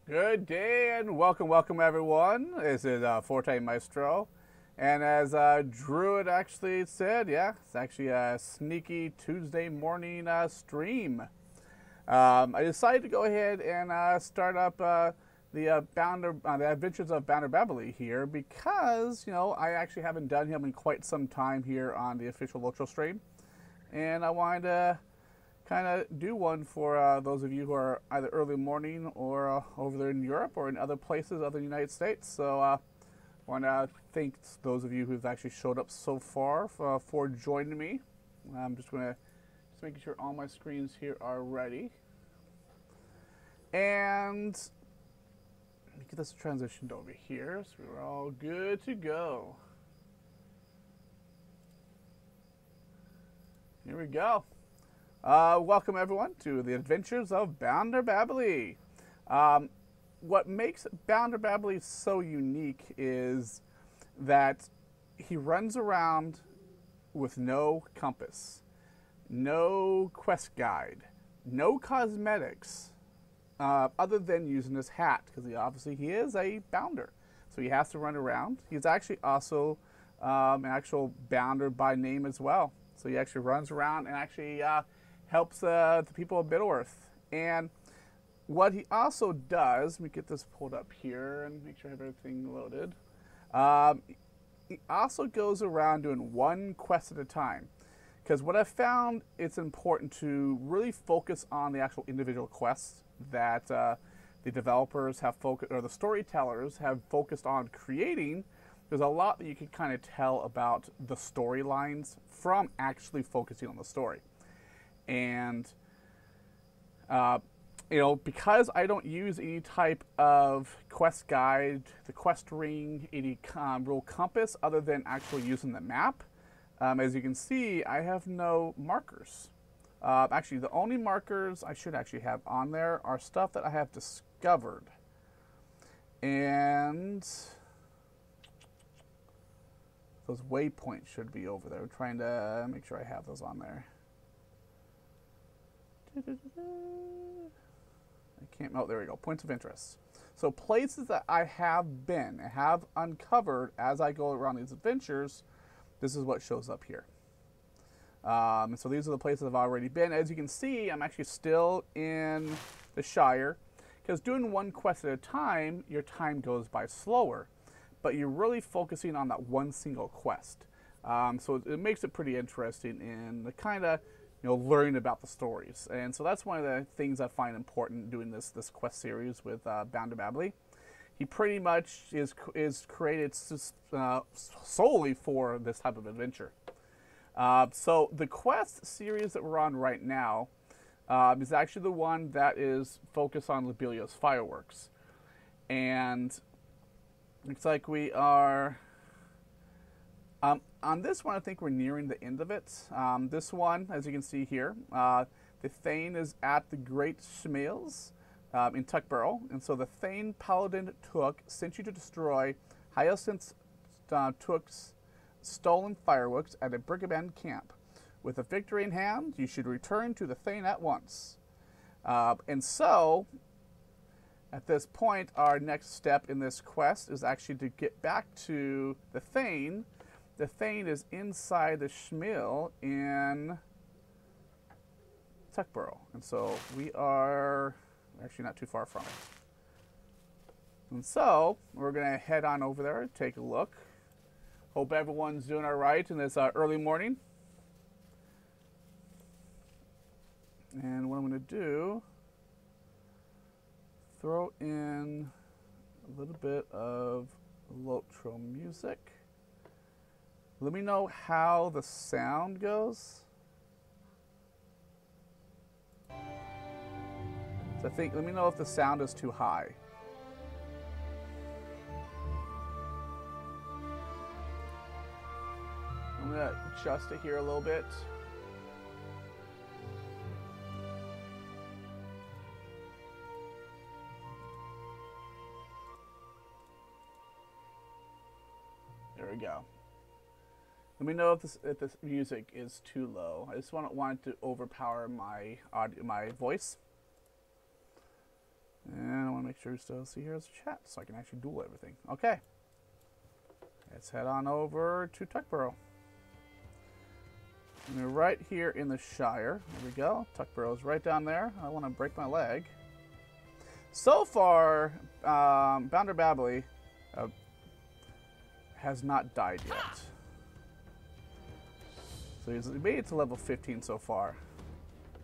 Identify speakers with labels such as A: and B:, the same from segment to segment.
A: Good day and welcome everyone. This is ForteMaestro. And as Druid actually said, yeah, it's actually a sneaky Tuesday morning stream. I decided to go ahead and start up the Adventures of Bababile here because, I actually haven't done him in quite some time here on the official Lotro stream. And I wanted to kind of do one for those of you who are either early morning or over there in Europe or in other places other than the United States. So I want to thank those of you who've actually showed up so far for joining me. I'm just making sure all my screens here are ready. And let me get this transitioned over here so we're all good to go. Here we go. Welcome everyone to the Adventures of Bababile. What makes Bababile so unique is that he runs around with no compass, no quest guide, no cosmetics, other than using his hat, because he is a bounder, so he has to run around. He's actually also an actual bounder by name as well, so he actually runs around and actually helps the people of Middle-earth. And what he also does, let me get this pulled up here and make sure I have everything loaded. He also goes around doing one quest at a time. Because what I've found, it's important to really focus on the actual individual quests that the developers have focused, or the storytellers have focused on creating. There's a lot that you can kind of tell about the storylines from actually focusing on the story. And, because I don't use any type of quest guide, the quest ring, any real compass other than actually using the map, as you can see, I have no markers. Actually, the only markers I should actually have on there are stuff that I have discovered. And those waypoints should be over there. I'm trying to make sure I have those on there. I can't, oh, there we go, points of interest. So places that I have uncovered as I go around these adventures, this is what shows up here. And so these are the places I've already been. As you can see, I'm actually still in the Shire, because doing one quest at a time, your time goes by slower, but you're really focusing on that one single quest. So it makes it pretty interesting in the kind of learning about the stories. And so that's one of the things I find important doing this quest series with Bababile. He pretty much is created solely for this type of adventure. So the quest series that we're on right now is actually the one that is focused on Lobilio's fireworks. And looks like we are on this one. I think we're nearing the end of it. This one, as you can see here, the Thane is at the Great Schmales in Tuckborough. And so the Thane Paladin Took sent you to destroy Hyacinth Took's stolen fireworks at a brigand camp. With a victory in hand, you should return to the Thane at once. And so, at this point, our next step in this quest is actually to get back to the Thane. The Thane is inside the Schmiel in Tuckborough. And so we are actually not too far from it. And so we're going to head on over there and take a look. Hope everyone's doing all right in this early morning. And what I'm going to do, throw in a little bit of Lotro music. Let me know how the sound goes. So let me know if the sound is too high. I'm gonna adjust it here a little bit. There we go. Let me know if this music is too low. I just want it to overpower my voice. And I want to make sure we still see here as a chat so I can actually duel everything. Okay. Let's head on over to Tuckborough. And we're right here in the Shire. There we go. Tuckborough's right down there. I want to break my leg. So far, Bounder Babily has not died yet. So he's made it to level 15 so far.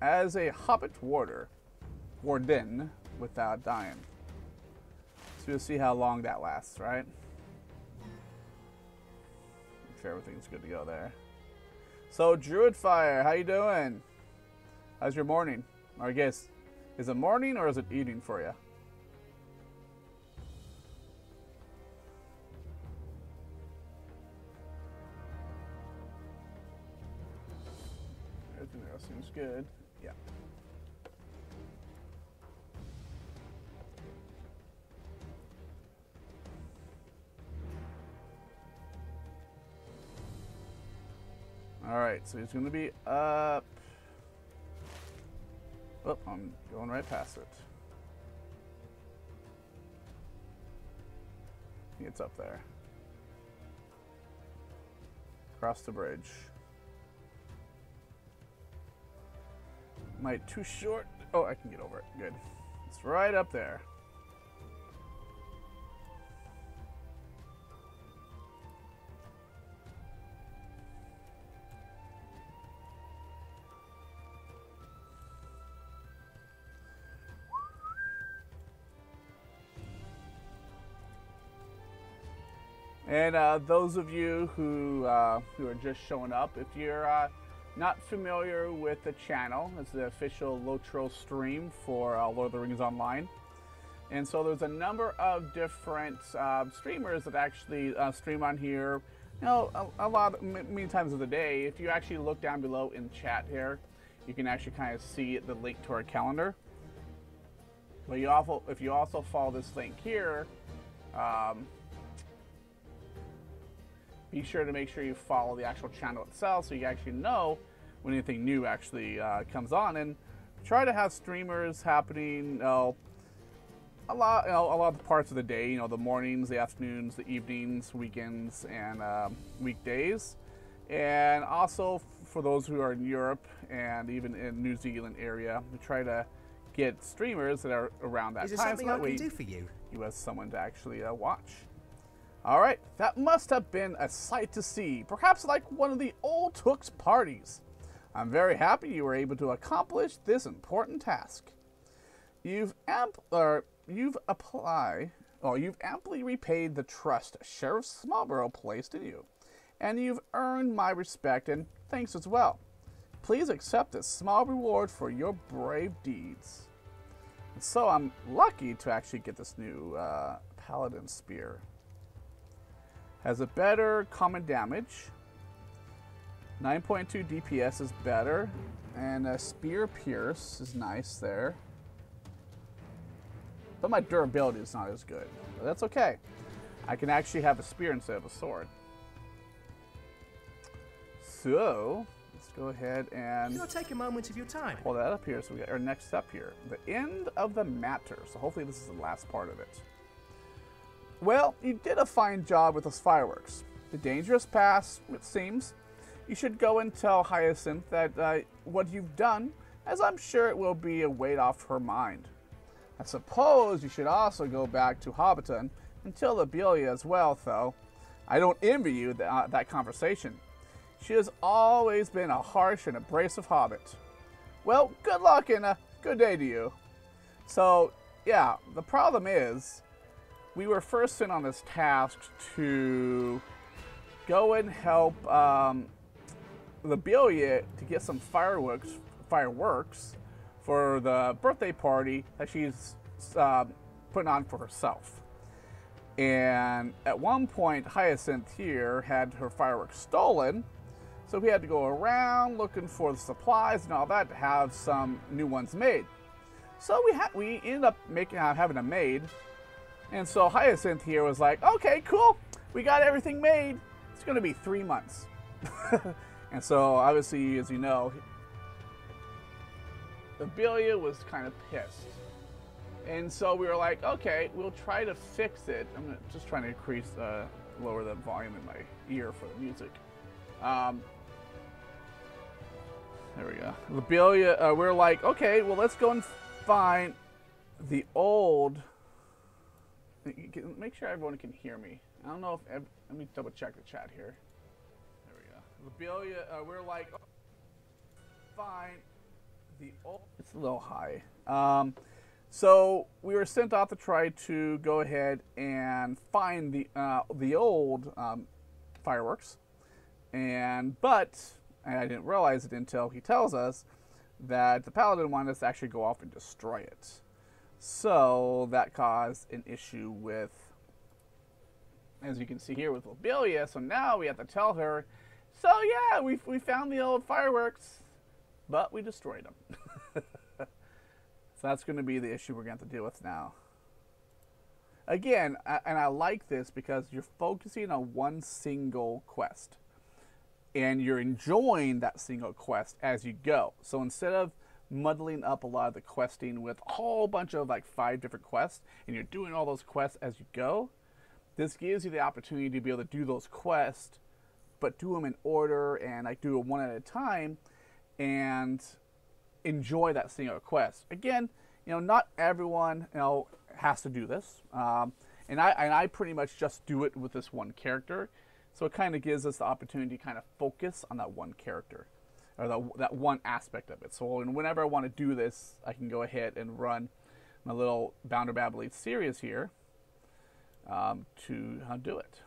A: As a Hobbit Warden, without dying. So we'll see how long that lasts, right? Make sure everything's good to go there. So, Druidfire, how you doing? How's your morning? Or I guess, is it morning or is it evening for you? Everything else seems good. Yeah. Alright, so he's going to be up. Oh, I'm going right past it. It's up there. Across the bridge. Am I too short? Oh, I can get over it. Good. It's right up there. And those of you who are just showing up, if you're not familiar with the channel, it's the official Lotro stream for Lord of the Rings Online. And so there's a number of different streamers that actually stream on here, you know, many times of the day. If you actually look down below in chat here, you can actually kind of see the link to our calendar. But if you also follow this link here, be sure to make sure you follow the actual channel itself so you actually know when anything new actually comes on, and try to have streamers happening, a lot of the parts of the day, the mornings, the afternoons, the evenings, weekends, and weekdays. And also for those who are in Europe and even in New Zealand area, we try to get streamers that are around that time so that way you have someone to actually watch. Alright, that must have been a sight to see, perhaps like one of the old Took's parties. I'm very happy you were able to accomplish this important task. You've amply repaid the trust Sheriff Smallborough placed in you, and you've earned my respect and thanks as well. Please accept this small reward for your brave deeds. And so I'm lucky to actually get this new Paladin Spear. Has a better common damage. 9.2 DPS is better. And a Spear Pierce is nice there. But my durability is not as good. But that's okay. I can actually have a spear instead of a sword. So, let's go ahead and
B: take a moment of your time.
A: Pull that up here. So we got our next step here. The end of the matter. So hopefully this is the last part of it. Well, you did a fine job with those fireworks. The dangerous pass, it seems. You should go and tell Hyacinth that what you've done, as I'm sure it will be a weight off her mind. I suppose you should also go back to Hobbiton and tell Bababile as well, though. I don't envy you that conversation. She has always been a harsh and abrasive hobbit. Well, good luck and a good day to you. So, yeah, the problem is, we were first sent on this task to go and help Bababile to get some fireworks for the birthday party that she's putting on for herself. And at one point, Hyacinth here had her fireworks stolen, so we had to go around looking for the supplies and all that to have some new ones made. So we ended up having them made. And so Hyacinth here was like, okay, cool, we got everything made. It's going to be 3 months. And so, obviously, as you know, Bababile was kind of pissed. And so we were like, okay, we'll try to fix it. I'm just trying to lower the volume in my ear for the music. There we go. Lobelia, we're like, okay, well, let's go and find the old. Make sure everyone can hear me. I don't know if. Let me double check the chat here. There we go. Lobelia, we're like, find the old. It's a little high. So we were sent off to try to go ahead and find the old fireworks, but I didn't realize it until he tells us that the paladin wanted us to actually go off and destroy it. So that caused an issue with, as you can see here, with Lobelia. So now we have to tell her, so yeah, we found the old fireworks, but we destroyed them. So that's going to be the issue we're going to have to deal with now. Again, and I like this because you're focusing on one single quest. And you're enjoying that single quest as you go. So instead of muddling up a lot of the questing with a whole bunch of like 5 different quests, and you're doing all those quests as you go, this gives you the opportunity to be able to do those quests, but do them in order and like do it one at a time, and enjoy that single quest. Again, not everyone has to do this, and I pretty much just do it with this one character, so it kind of gives us the opportunity to kind of focus on that one character, or that one aspect of it. So whenever I want to do this, I can go ahead and run my little Bounder Bababile series here to do it.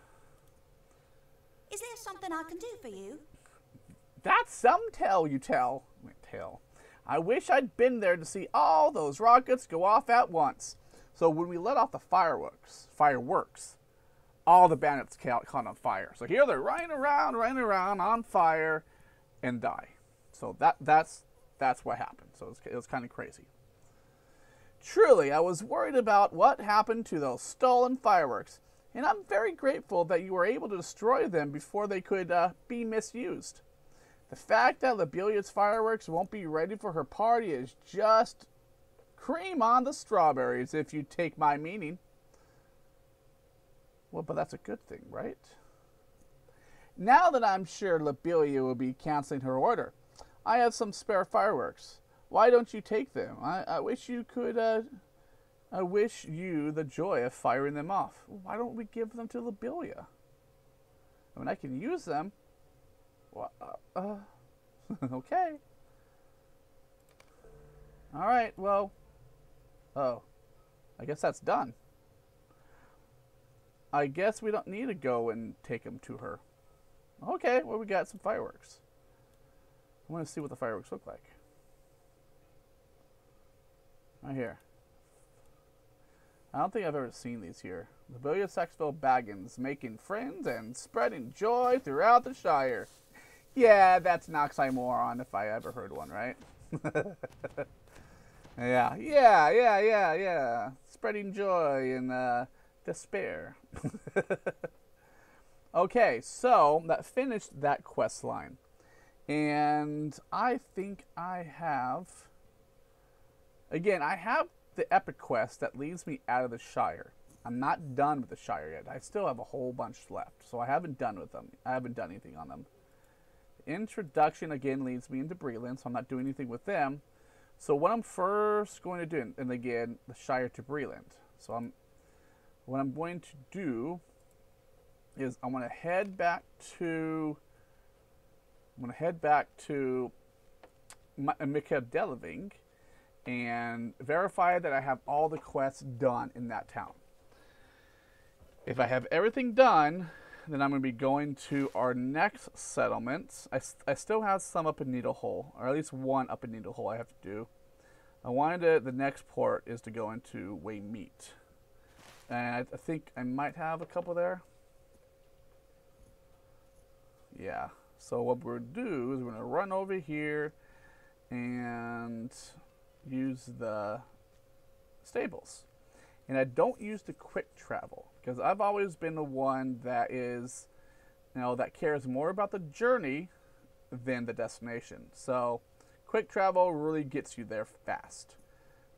B: Is there something I can do for you?
A: That's some tale you tell. I wish I'd been there to see all those rockets go off at once. So when we let off the fireworks, all the bandits caught on fire. So here they're running around on fire and die. So that's what happened. So it was kind of crazy. Truly, I was worried about what happened to those stolen fireworks, and I'm very grateful that you were able to destroy them before they could be misused. The fact that Lobelia's fireworks won't be ready for her party is just cream on the strawberries, if you take my meaning. Well, but that's a good thing, right? Now that I'm sure Lobelia will be canceling her order, I have some spare fireworks. Why don't you take them? I wish you could, I wish you the joy of firing them off. Why don't we give them to Lobelia? I mean, I can use them. Okay. All right, well, I guess that's done. I guess we don't need to go and take them to her. Okay, well, we got some fireworks. I want to see what the fireworks look like. Right here. I don't think I've ever seen these here. Lobelia Saxville Baggins, making friends and spreading joy throughout the Shire. Yeah, that's an oxymoron if I ever heard one, right? Yeah. Spreading joy and despair. Okay, so that finished that quest line. And I think I have... Again, I have the epic quest that leads me out of the Shire. I'm not done with the Shire yet. I still have a whole bunch left, so I haven't done with them. I haven't done anything on them. Introduction again leads me into Breland, so I'm not doing anything with them. So what I'm first going to do, and again, the Shire to Breland. So what I'm going to do is I want to head back to Mikhail Delaving and verify that I have all the quests done in that town. If I have everything done, then I'm going to be going to our next settlement. I still have some up in Needlehole, or at least one up in Needlehole I have to do. The next port is to go into Waymeet. And I think I might have a couple there. Yeah. So what we're going to do is we're going to run over here and use the stables. And I don't use the quick travel because I've always been the one that is, that cares more about the journey than the destination. So quick travel really gets you there fast.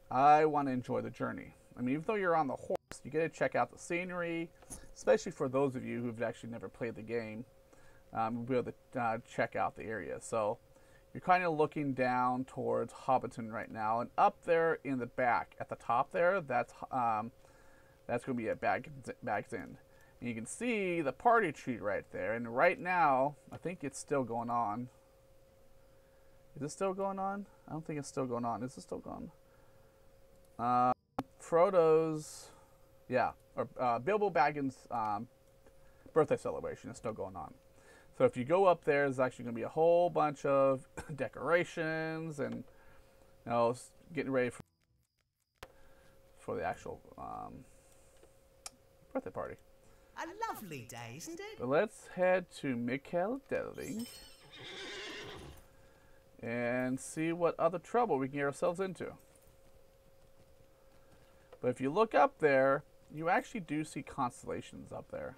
A: I want to enjoy the journey. I mean, even though you're on the horse, you get to check out the scenery, especially for those of you who've actually never played the game. You'll be able to check out the area. So you're kind of looking down towards Hobbiton right now, and up there in the back, at the top there, that's going to be at Bag's End. And you can see the party tree right there, and right now, I think it's still going on. Is it still going on? I don't think it's still going on. Is it still going on? Frodo's, yeah, or Bilbo Baggins' birthday celebration is still going on. So if you go up there, there's actually going to be a whole bunch of decorations and, you know, getting ready for the actual birthday party.
C: A lovely day, isn't it?
A: But let's head to Mikkel Delving and see what other trouble we can get ourselves into. But if you look up there, you actually do see constellations up there.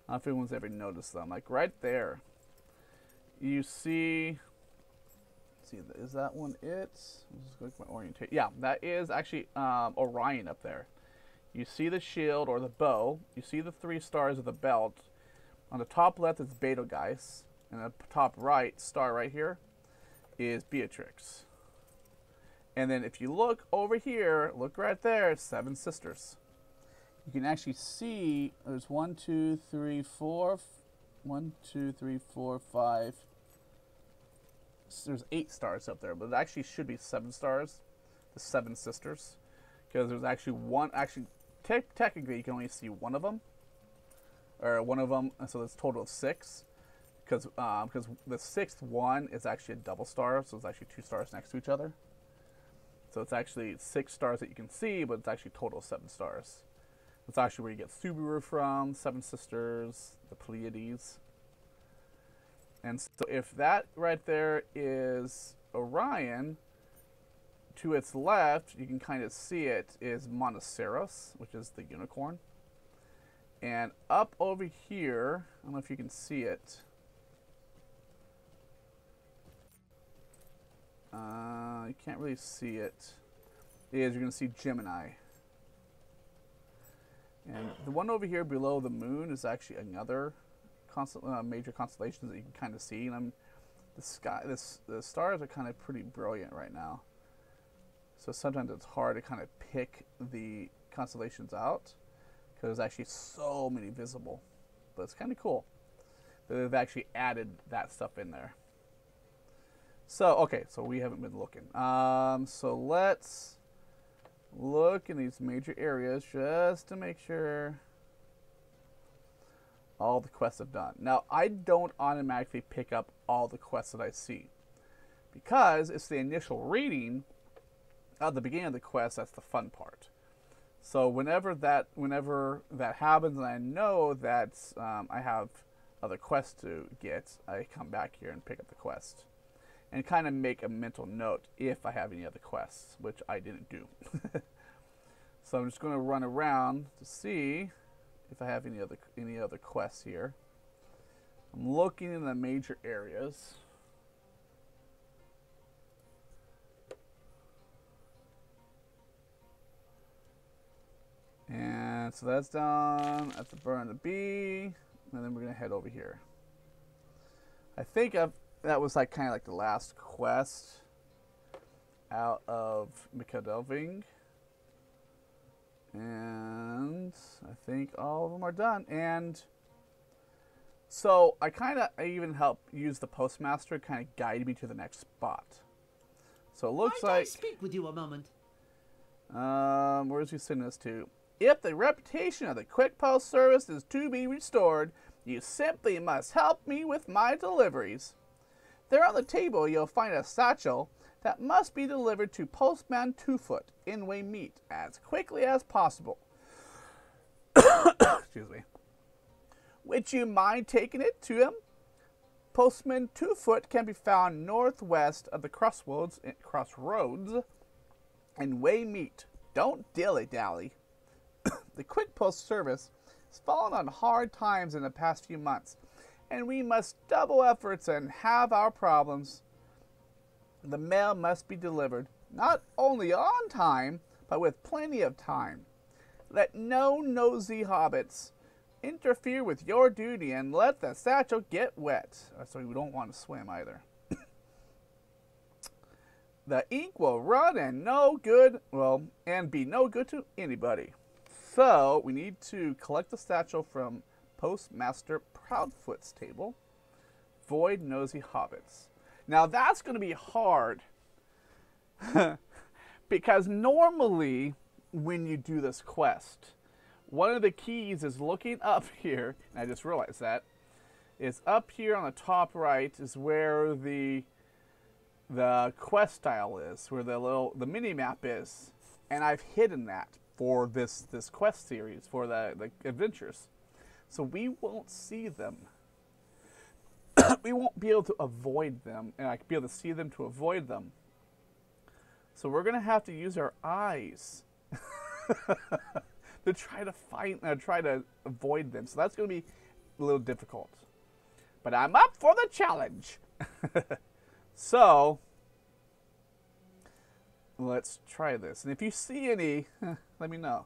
A: I don't know if anyone's ever noticed them. Like right there, you see. Let's see, is that one it? I'm just going to my orientation. Yeah, that is actually Orion up there. You see the shield or the bow. You see the 3 stars of the belt. On the top left is Betelgeuse, and the top right star right here is Beatrix. And then if you look over here, look right there, 7 sisters. You can actually see there's 1, 2, 3, 4, 1, 2, 3, 4, 5. There's 8 stars up there, but it actually should be 7 stars, the 7 sisters, because there's actually one. Actually, technically, you can only see one of them, so it's a total of 6. Because the 6th one is actually a double star, so it's actually 2 stars next to each other. So it's actually 6 stars that you can see, but it's actually a total of 7 stars. That's actually where you get Subaru from, 7 sisters, the Pleiades. And so if that right there is Orion, to its left, you can kind of see it, is Monoceros, which is the unicorn. And up over here, I don't know if you can see it. You can't really see it. You're going to see Gemini. And the one over here below the moon is actually another major constellation that you can kind of see. And the stars are kind of pretty brilliant right now. So sometimes it's hard to kind of pick the constellations out because there's actually so many visible. But it's kind of cool that they've actually added that stuff in there. So, okay, so we haven't been looking. So let's look in these major areas just to make sure all the quests have done. Now, I don't automatically pick up all the quests that I see because it's the initial reading at the beginning of the quest that's the fun part. So whenever that happens and I know that I have other quests to get, I come back here and pick up the quest. And kind of make a mental note if I have any other quests, which I didn't do. So I'm just going to run around to see if I have any other quests here. I'm looking in the major areas. And so that's done. That's the burn the bee. And then we're going to head over here. I think that was like kind of like the last quest out of Mikkeldelving. And I think all of them are done. And so I even help use the postmaster to kind of guide me to the next spot. So it looks like.
C: I speak with you a moment.
A: Where's he sending us to? If the reputation of the quick post service is to be restored, you simply must help me with my deliveries. There on the table you'll find a satchel that must be delivered to Postman Twofoot in Waymeet as quickly as possible. Excuse me. Would you mind taking it to him? Postman Twofoot can be found northwest of the crossroads in Waymeet. Don't dilly-dally. The quick post service has fallen on hard times in the past few months, and we must double efforts and halve our problems. The mail must be delivered Not only on time, but with plenty of time. Let no nosy hobbits interfere with your duty and let the satchel get wet. So we don't want to swim either. The ink will run and be no good to anybody. So we need to collect the satchel from Postmaster Proudfoot's table. Void nosy hobbits. Now that's going to be hard. Because normally when you do this quest, one of the keys is looking up here, and I just realized that, is up here on the top right is where the quest tile is, where the mini map is, and I've hidden that for this quest series, for the adventures, so we won't see them. We won't be able to avoid them, and I can be able to see them to avoid them. So we're gonna have to use our eyes to try to avoid them. So that's gonna be a little difficult, but I'm up for the challenge. So let's try this, and if you see any, let me know.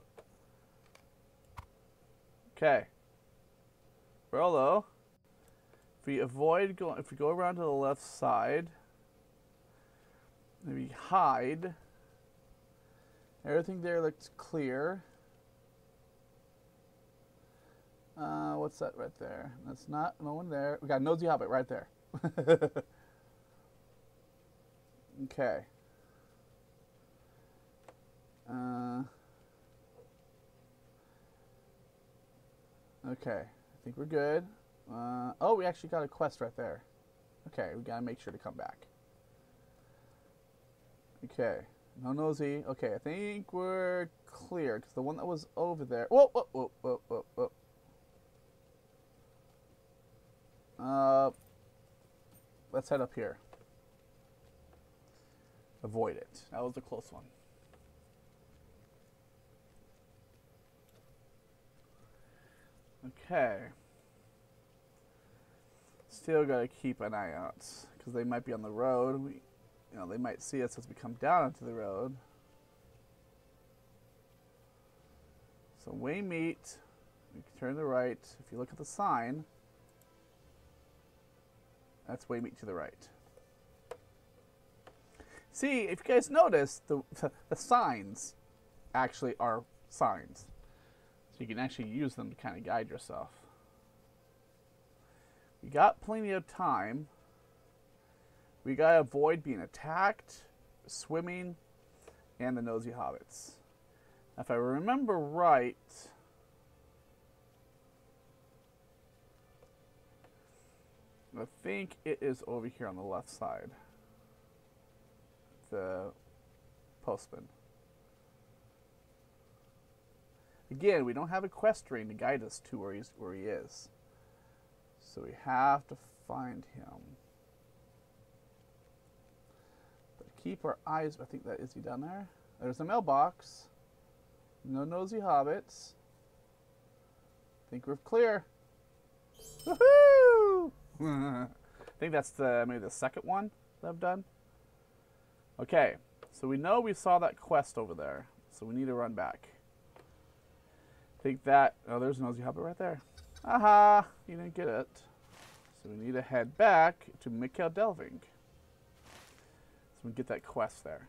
A: Okay. Rolo, if we go around to the left side, maybe hide. Everything there looks clear. What's that right there? That's no one there. We got Nosy Hobbit right there. Okay. Okay, I think we're good. Oh, we actually got a quest right there. Okay, we gotta make sure to come back. Okay, no nosy. Okay, I think we're clear, because the one that was over there... Whoa, whoa, whoa, whoa, whoa, whoa. Let's head up here. Avoid it. That was a close one. Okay. Still gotta keep an eye out, because they might be on the road. They might see us as we come down onto the road. So we meet. We can turn to the right. If you look at the sign, that's Waymeet to the right. See, if you guys notice, the signs actually are signs. So you can actually use them to kind of guide yourself. We got plenty of time. We gotta avoid being attacked, swimming, and the nosy hobbits. If I remember right, I think it is over here on the left side. The postman. Again, we don't have a quest ring to guide us to where he is. So we have to find him. But keep our eyes, I think that, is he down there? There's a mailbox. No nosy hobbits. I think we're clear. Woohoo! I think that's maybe the second one that I've done. Okay, so we know we saw that quest over there, so we need to run back. Think that, oh, there's a nosy hobbit right there. Aha, you didn't get it. So we need to head back to Mikhail Delving. So we can get that quest there.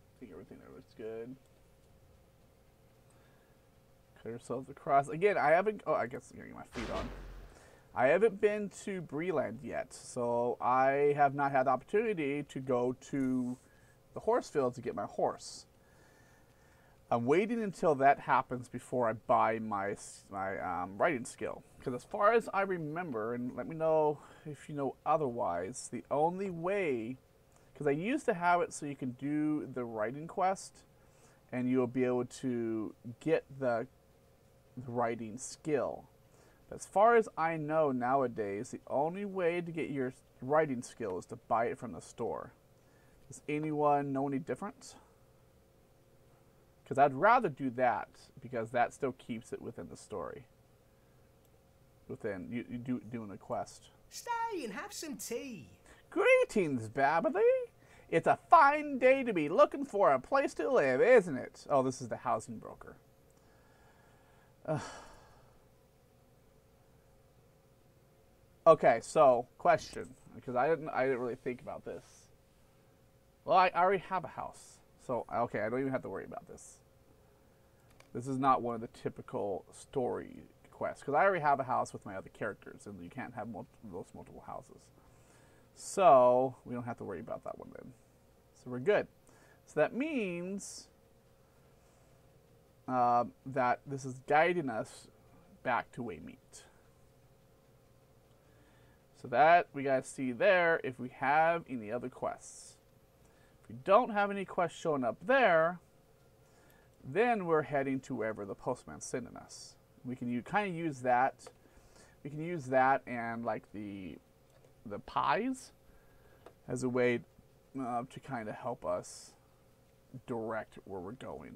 A: I think everything there looks good. Cut ourselves across. Again, I haven't, oh, I guess I'm getting my feet on. I haven't been to Breland yet, so I have not had the opportunity to go to the horse field to get my horse. I'm waiting until that happens before I buy my riding skill. Because as far as I remember, and let me know if you know otherwise, the only way, because I used to have it so you can do the riding quest, and you'll be able to get the riding skill. As far as I know nowadays, the only way to get your riding skill is to buy it from the store. Does anyone know any difference? Because I'd rather do that, because that still keeps it within the story. within doing a quest.
C: Stay and have some tea.
A: Greetings, Bababile. It's a fine day to be looking for a place to live, isn't it? Oh, this is the housing broker. Okay, so question, because I didn't really think about this. Well, I already have a house, so okay, I don't even have to worry about this. This is not one of the typical story quests, because I already have a house with my other characters, and you can't have multiple houses. So we don't have to worry about that one then. So we're good. So that means that this is guiding us back to Waymeet. So that we gotta see there if we have any other quests. If we don't have any quests showing up there, then we're heading to wherever the postman's sending us. We can kind of use that. We can use that and like the pies as a way to kind of help us direct where we're going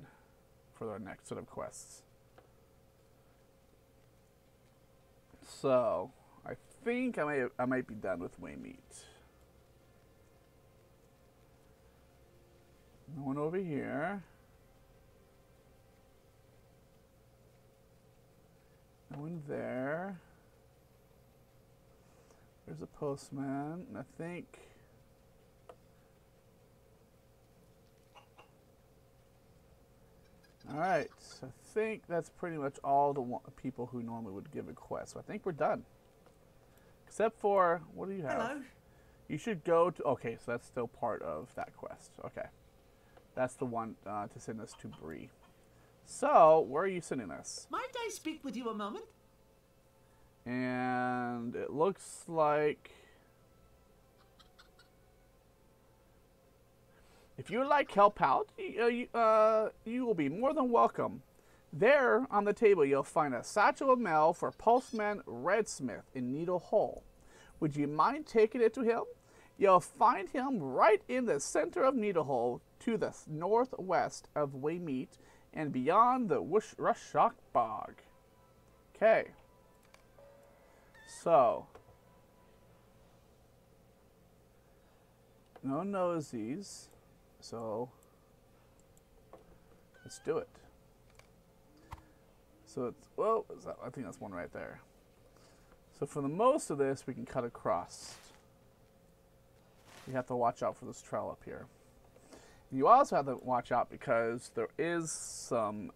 A: for our next set of quests. So I think I might be done with Waymeet. No one over here. No one there. There's a postman, and I think alright, I think that's pretty much all the people who normally would give a quest. So I think we're done. Except for, what do you have?
C: Hello.
A: You should go to, okay, so that's still part of that quest. Okay. That's the one to send us to Bree. So, where are you sending us?
C: Might I speak with you a moment?
A: And it looks like if you would like help out, you will be more than welcome. There on the table you'll find a satchel of mail for Postman Redsmith in Needle Hole. Would you mind taking it to him? You'll find him right in the center of Needle Hole to the northwest of Waymeet and beyond the Rushshock Bog. Okay. So, no nosies, so let's do it. So it's, well, I think that's one right there. So for the most of this, we can cut across. You have to watch out for this trail up here. You also have to watch out because there is some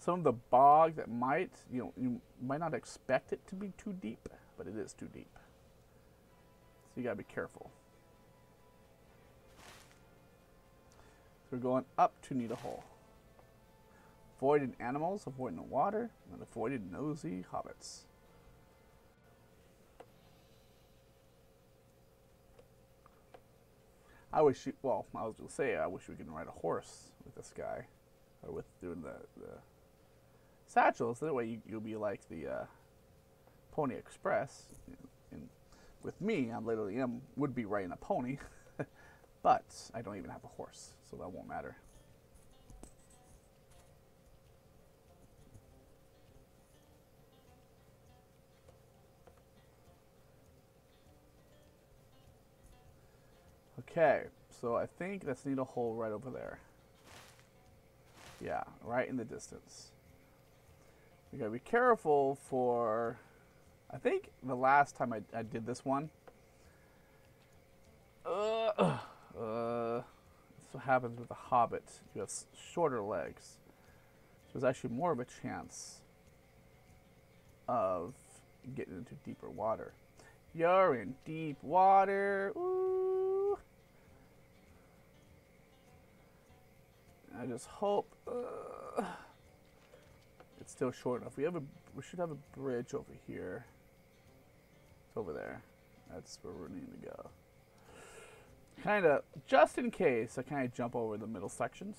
A: of the bog that might, you might not expect it to be too deep, but it is too deep. So you gotta be careful. So we're going up to Needle Hole. Avoiding animals, avoiding the water, and avoiding nosy hobbits. I wish I was gonna say, I wish we could ride a horse with this guy, or with doing the satchels. That way you'll be like the Pony Express. And with me, I literally would be riding a pony, but I don't even have a horse, so that won't matter. Okay, so I think that's Needle Hole right over there. Yeah, right in the distance. You gotta be careful for, I think the last time I did this one, that's what happens with the Hobbit. You have shorter legs. So there's actually more of a chance of getting into deeper water. You're in deep water. Ooh. I just hope it's still short enough. We should have a bridge over here. It's over there. That's where we're needing to go. Kind of, just in case, I kind of jump over the middle sections.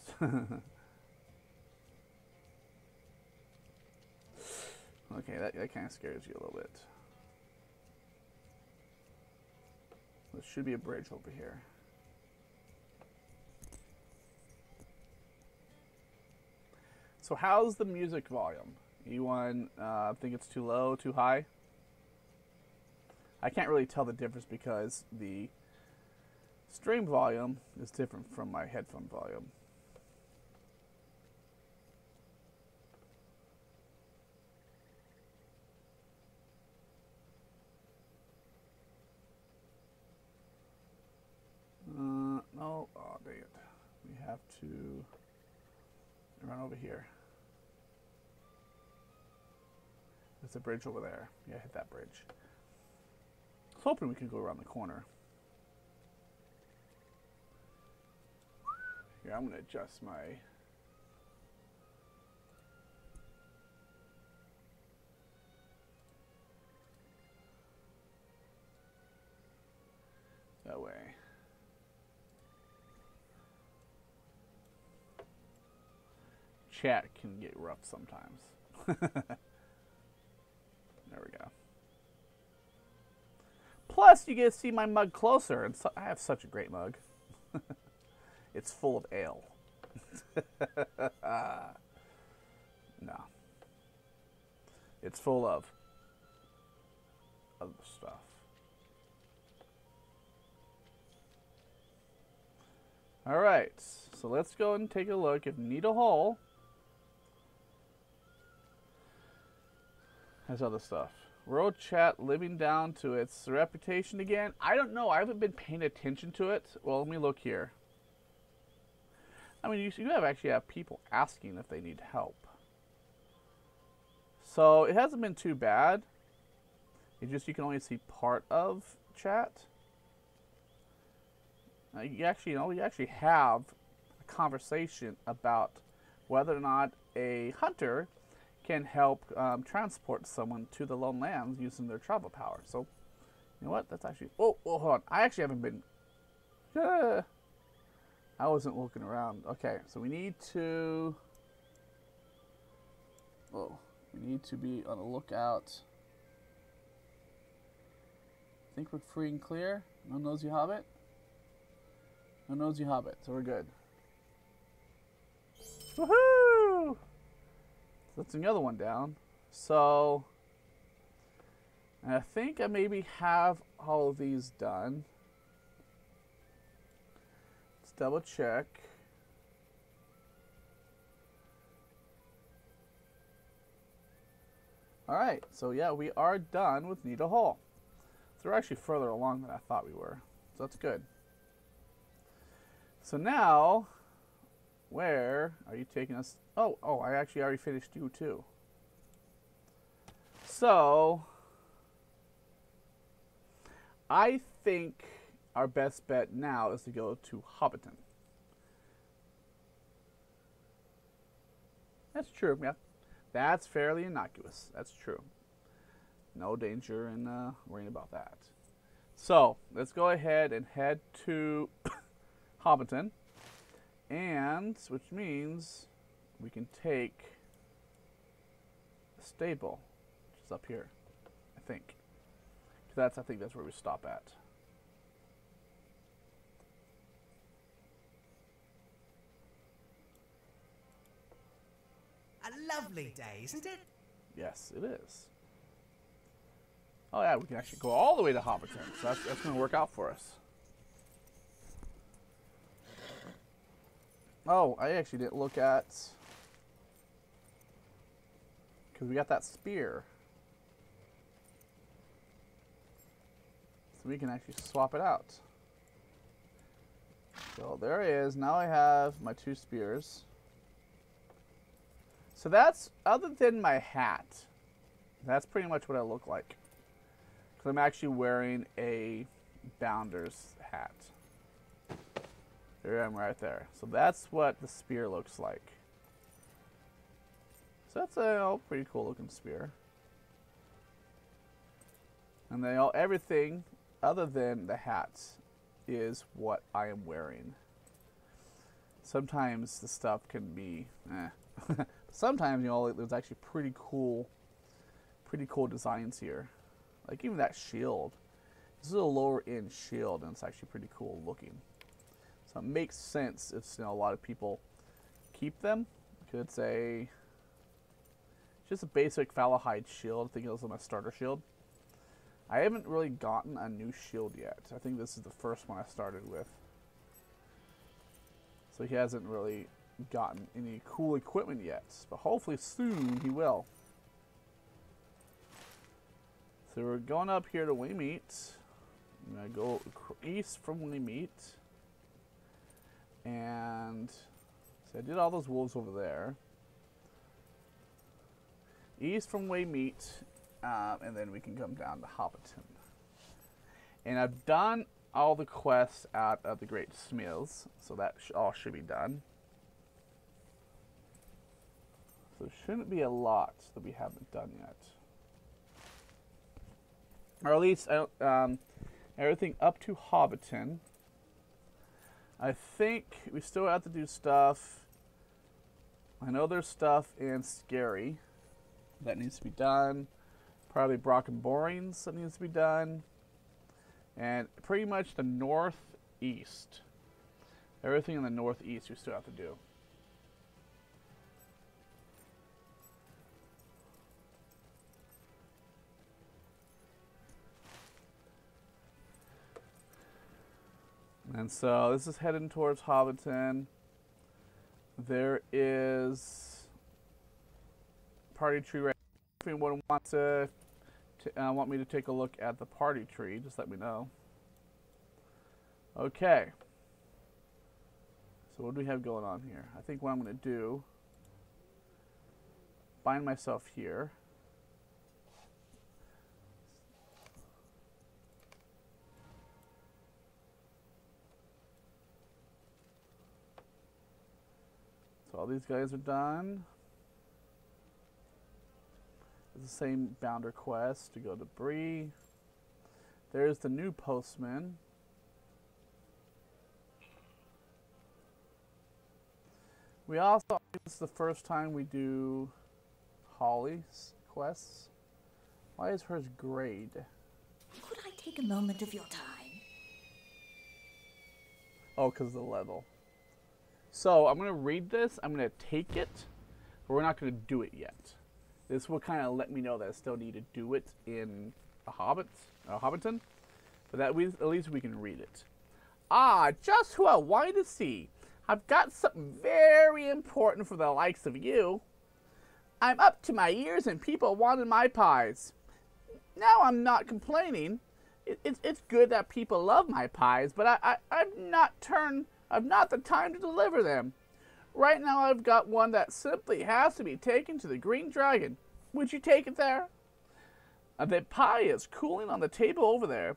A: Okay, that kind of scares you a little bit. There should be a bridge over here. So how's the music volume? E1, I think it's too low, too high. I can't really tell the difference because the stream volume is different from my headphone volume. No, oh dang it. We have to run over here. There's a bridge over there. Yeah, hit that bridge. I was hoping we could go around the corner. Here, I'm going to adjust my... that way. Chat can get rough sometimes. There we go. Plus, you get to see my mug closer, and so, I have such a great mug. It's full of ale. No. It's full of other stuff. All right, so let's go and take a look if Need a Hole has other stuff. World chat living down to its reputation again. I don't know. I haven't been paying attention to it. Well, let me look here. I mean, you actually have people asking if they need help. So it hasn't been too bad. It's just you can only see part of chat. You actually have a conversation about whether or not a hunter can help transport someone to the lone lands using their travel power. So, you know what? That's actually... Oh, hold on. I actually haven't been... I wasn't looking around. Okay, so we need to... Oh, we need to be on the lookout. I think we're free and clear. No nosy hobbit. No nosy hobbit, so we're good. Woohoo! That's another one down. So, I think I maybe have all of these done. Let's double check. Alright, so yeah, we are done with Need a Hole. So we're actually further along than I thought we were. So that's good. So now, where are you taking us? Oh, I actually already finished you too. So, I think our best bet now is to go to Hobbiton. That's true, yeah. That's fairly innocuous. That's true. No danger in worrying about that. So, let's go ahead and head to Hobbiton. And, which means we can take the stable, which is up here, I think. I think that's where we stop at.
C: A lovely day, isn't it?
A: Yes, it is. Oh yeah, we can actually go all the way to Hobbiton, so that's going to work out for us. Oh, I actually didn't look at... because we got that spear. So we can actually swap it out. So there it is. Now I have my 2 spears. So that's, other than my hat, that's pretty much what I look like. Because I'm actually wearing a Bounder's hat. There I am right there. So that's what the spear looks like. So that's a pretty cool looking spear. And they all, everything other than the hat is what I am wearing. Sometimes the stuff can be sometimes, you know, there's actually pretty cool designs here. Like even that shield. This is a lower end shield and it's actually pretty cool looking. So it makes sense if, you know, a lot of people keep them. Because it's a Just a basic Falahide shield. I think it was my starter shield. I haven't really gotten a new shield yet. I think this is the first one I started with. So he hasn't really gotten any cool equipment yet. But hopefully soon he will. So we're going up here to Waymeet. I'm going to go east from Waymeet. And so I did all those wolves over there. East from Waymeet. And then we can come down to Hobbiton. And I've done all the quests out of the Great Smiths. So that all should be done. So there shouldn't be a lot that we haven't done yet. Or at least everything up to Hobbiton. I think we still have to do stuff. I know there's stuff in Scary that needs to be done. Probably Brock and Borings that needs to be done. And pretty much the northeast. Everything in the northeast we still have to do. And so this is heading towards Hobbiton. There is party tree right now. If anyone wants to want me to take a look at the party tree, just let me know. Okay. So what do we have going on here? I think what I'm going to do, bind myself here. So all these guys are done. It's the same Bounder quest to go to Bree. There's the new postman. We also, this is the first time we do Holly's quests. Why is hers grayed?
B: Could I take a moment of your time?
A: Oh, because of the level. So I'm going to read this. I'm going to take it, but we're not going to do it yet. This will kind of let me know that I still need to do it in a Hobbiton. But that at least we can read it. Ah, just who I wanted to see. I've got something very important for the likes of you. I'm up to my ears in people wanting my pies. Now I'm not complaining. It's good that people love my pies, but I've not the time to deliver them. Right now I've got one that simply has to be taken to the Green Dragon. Would you take it there? The pie is cooling on the table over there.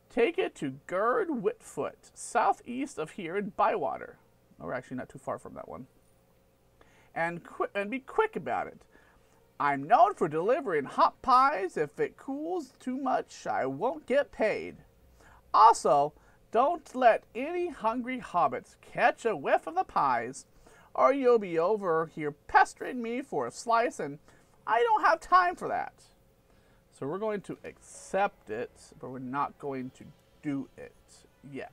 A: Take it to Gerd Whitfoot, southeast of here in Bywater. Oh, we're actually not too far from that one. And be quick about it. I'm known for delivering hot pies. If it cools too much, I won't get paid. Also, don't let any hungry hobbits catch a whiff of the pies, or you'll be over here pestering me for a slice, and I don't have time for that. So we're going to accept it, but we're not going to do it yet.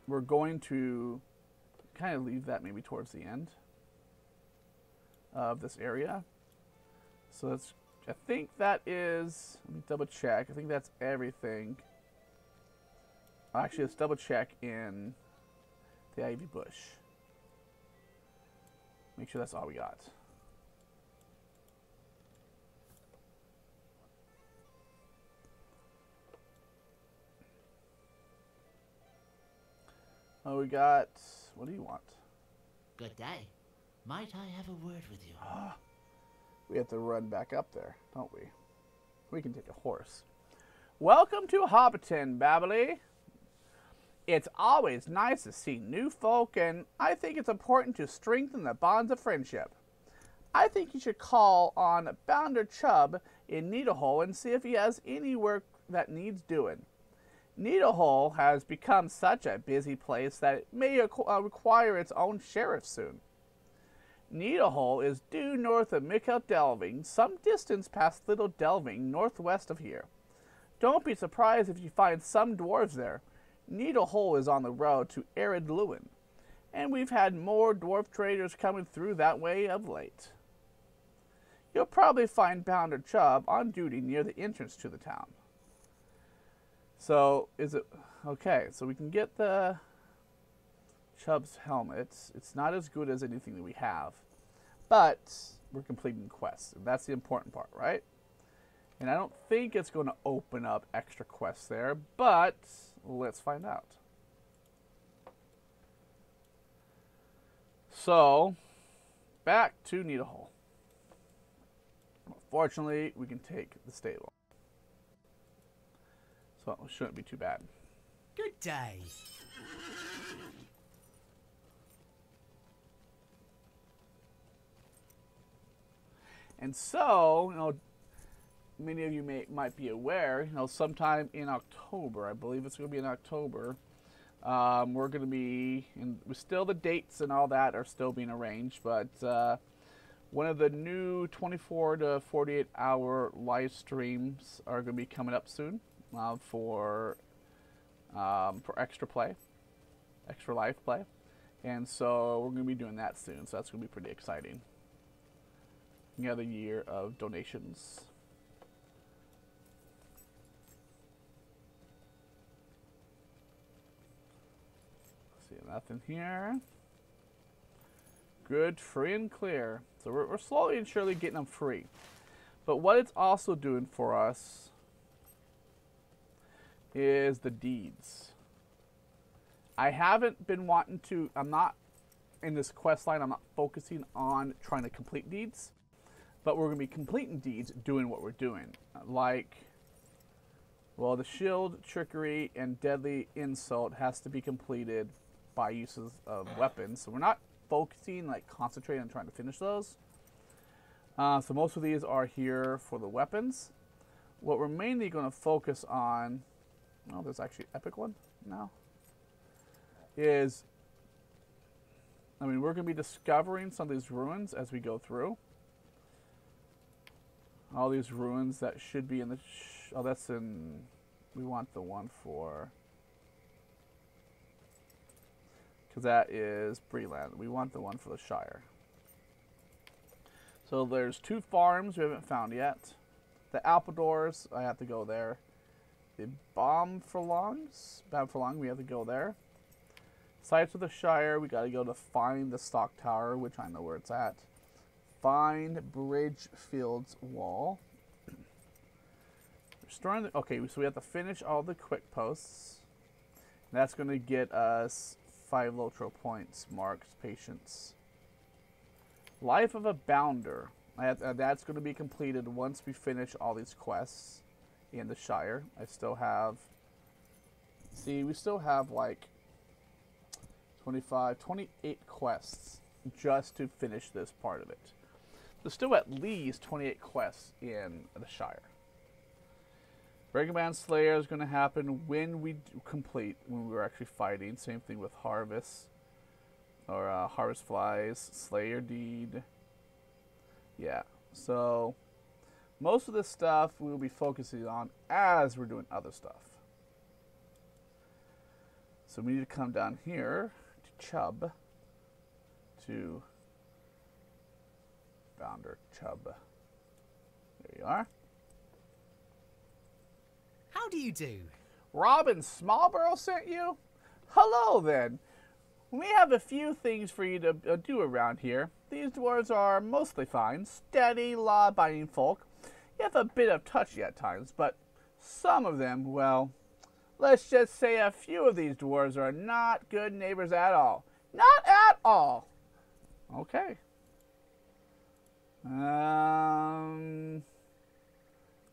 A: We're going to kind of leave that maybe towards the end of this area. So that's, I think that is, let me double check. I think that's everything. Actually, let's double check in the Ivy Bush. Make sure that's all we got. Oh, we got, what do you want?
D: Good day. Might I have a word with you?
A: We have to run back up there, don't we? We can take a horse. Welcome to Hobbiton, Bababile. It's always nice to see new folk, and I think it's important to strengthen the bonds of friendship. I think you should call on Bounder Chubb in Needlehole and see if he has any work that needs doing. Needlehole has become such a busy place that it may require its own sheriff soon. Needlehole is due north of Mikel Delving, some distance past Little Delving, northwest of here. Don't be surprised if you find some dwarves there. Needlehole is on the road to Arid Lewin, and we've had more dwarf traders coming through that way of late. you'll probably find Bounder Chubb on duty near the entrance to the town. So, is it... Okay, so we can get the Chubb's helmet. It's not as good as anything that we have. But we're completing quests. And that's the important part, right? And I don't think it's going to open up extra quests there, but let's find out. So, back to Needlehole. Fortunately, we can take the stable. So it shouldn't be too bad.
C: Good day.
A: And so, you know, many of you might be aware, you know, sometime in October, I believe it's going to be in October, we're going to be, and still the dates and all that are still being arranged, but one of the new 24 to 48 hour live streams are going to be coming up soon for extra play, extra live play, and so we're going to be doing that soon, so that's going to be pretty exciting. Another year of donations. See, nothing here. Good, free and clear. So we're slowly and surely getting them free. But what it's also doing for us is the deeds. I haven't been wanting to, I'm not, in this quest line, I'm not focusing on trying to complete deeds. But we're going to be completing deeds doing what we're doing. Like, well, the shield, trickery, and deadly insult has to be completed by uses of weapons. So we're not focusing, like concentrating on trying to finish those. So most of these are here for the weapons. What we're mainly going to focus on, oh, there's actually an epic one now, is, I mean, we're going to be discovering some of these ruins as we go through. All these ruins that should be in the... oh, that's in... we want the one for... because that is Breland. We want the one for the Shire. So there's 2 farms we haven't found yet. The Alpadors, I have to go there. The Bomfurlong, we have to go there. Sites of the Shire, we got to go to find the Stock Tower, which I know where it's at. Find Bridgefields Wall. Restoring the, okay, so we have to finish all the quick posts. That's going to get us 5 Lotro points, marks, patience. Life of a Bounder. That's going to be completed once we finish all these quests in the Shire. I still have, see, we still have like 25, 28 quests just to finish this part of it. There's still at least 28 quests in the Shire. Brigand Slayer is going to happen when we complete, when we're actually fighting. Same thing with Harvest, or Harvest Flies, Slayer Deed. Yeah, so most of this stuff we will be focusing on as we're doing other stuff. So we need to come down here to Chubb, to Bounder Chubb. There you are.
C: How do you do?
A: Robin Smallborough sent you? Hello then. We have a few things for you to do around here. These dwarves are mostly fine, steady, law-abiding folk. You have a bit of touchy at times, but some of them, well, let's just say a few of these dwarves are not good neighbors at all. Not at all. Okay.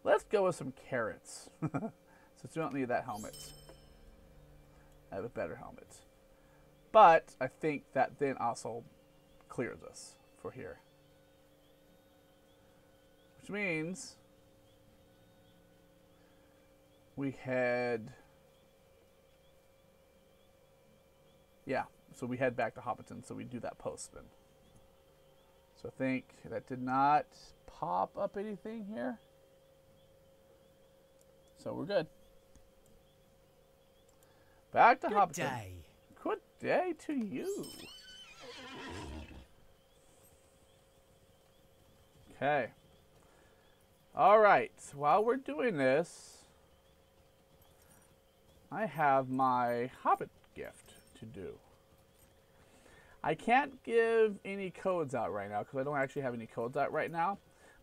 A: Let's go with some carrots. Since we don't need that helmet. I have a better helmet. But I think that then also clears us for here. Which means we head... yeah, so we head back to Hobbiton, so we do that post then. So I think that did not pop up anything here. So we're good. Back to Hobbiton.
C: Good day.
A: Good day to you. Okay. Alright, while we're doing this, I have my Hobbit gift to do. I can't give any codes out right now because I don't actually have any codes out right now.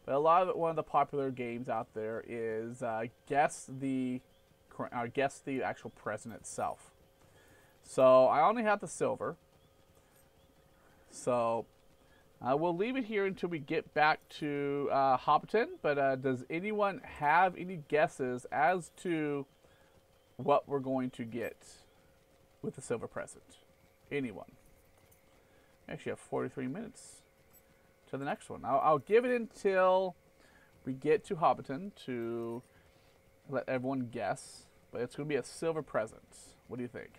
A: But a lot of one of the popular games out there is guess the actual present itself. So I only have the silver. So I will leave it here until we get back to Hobbiton. But does anyone have any guesses as to what we're going to get with the silver present? Anyone? We actually have 43 minutes to the next one. I'll give it until we get to Hobbiton to let everyone guess. But it's going to be a silver present. What do you think?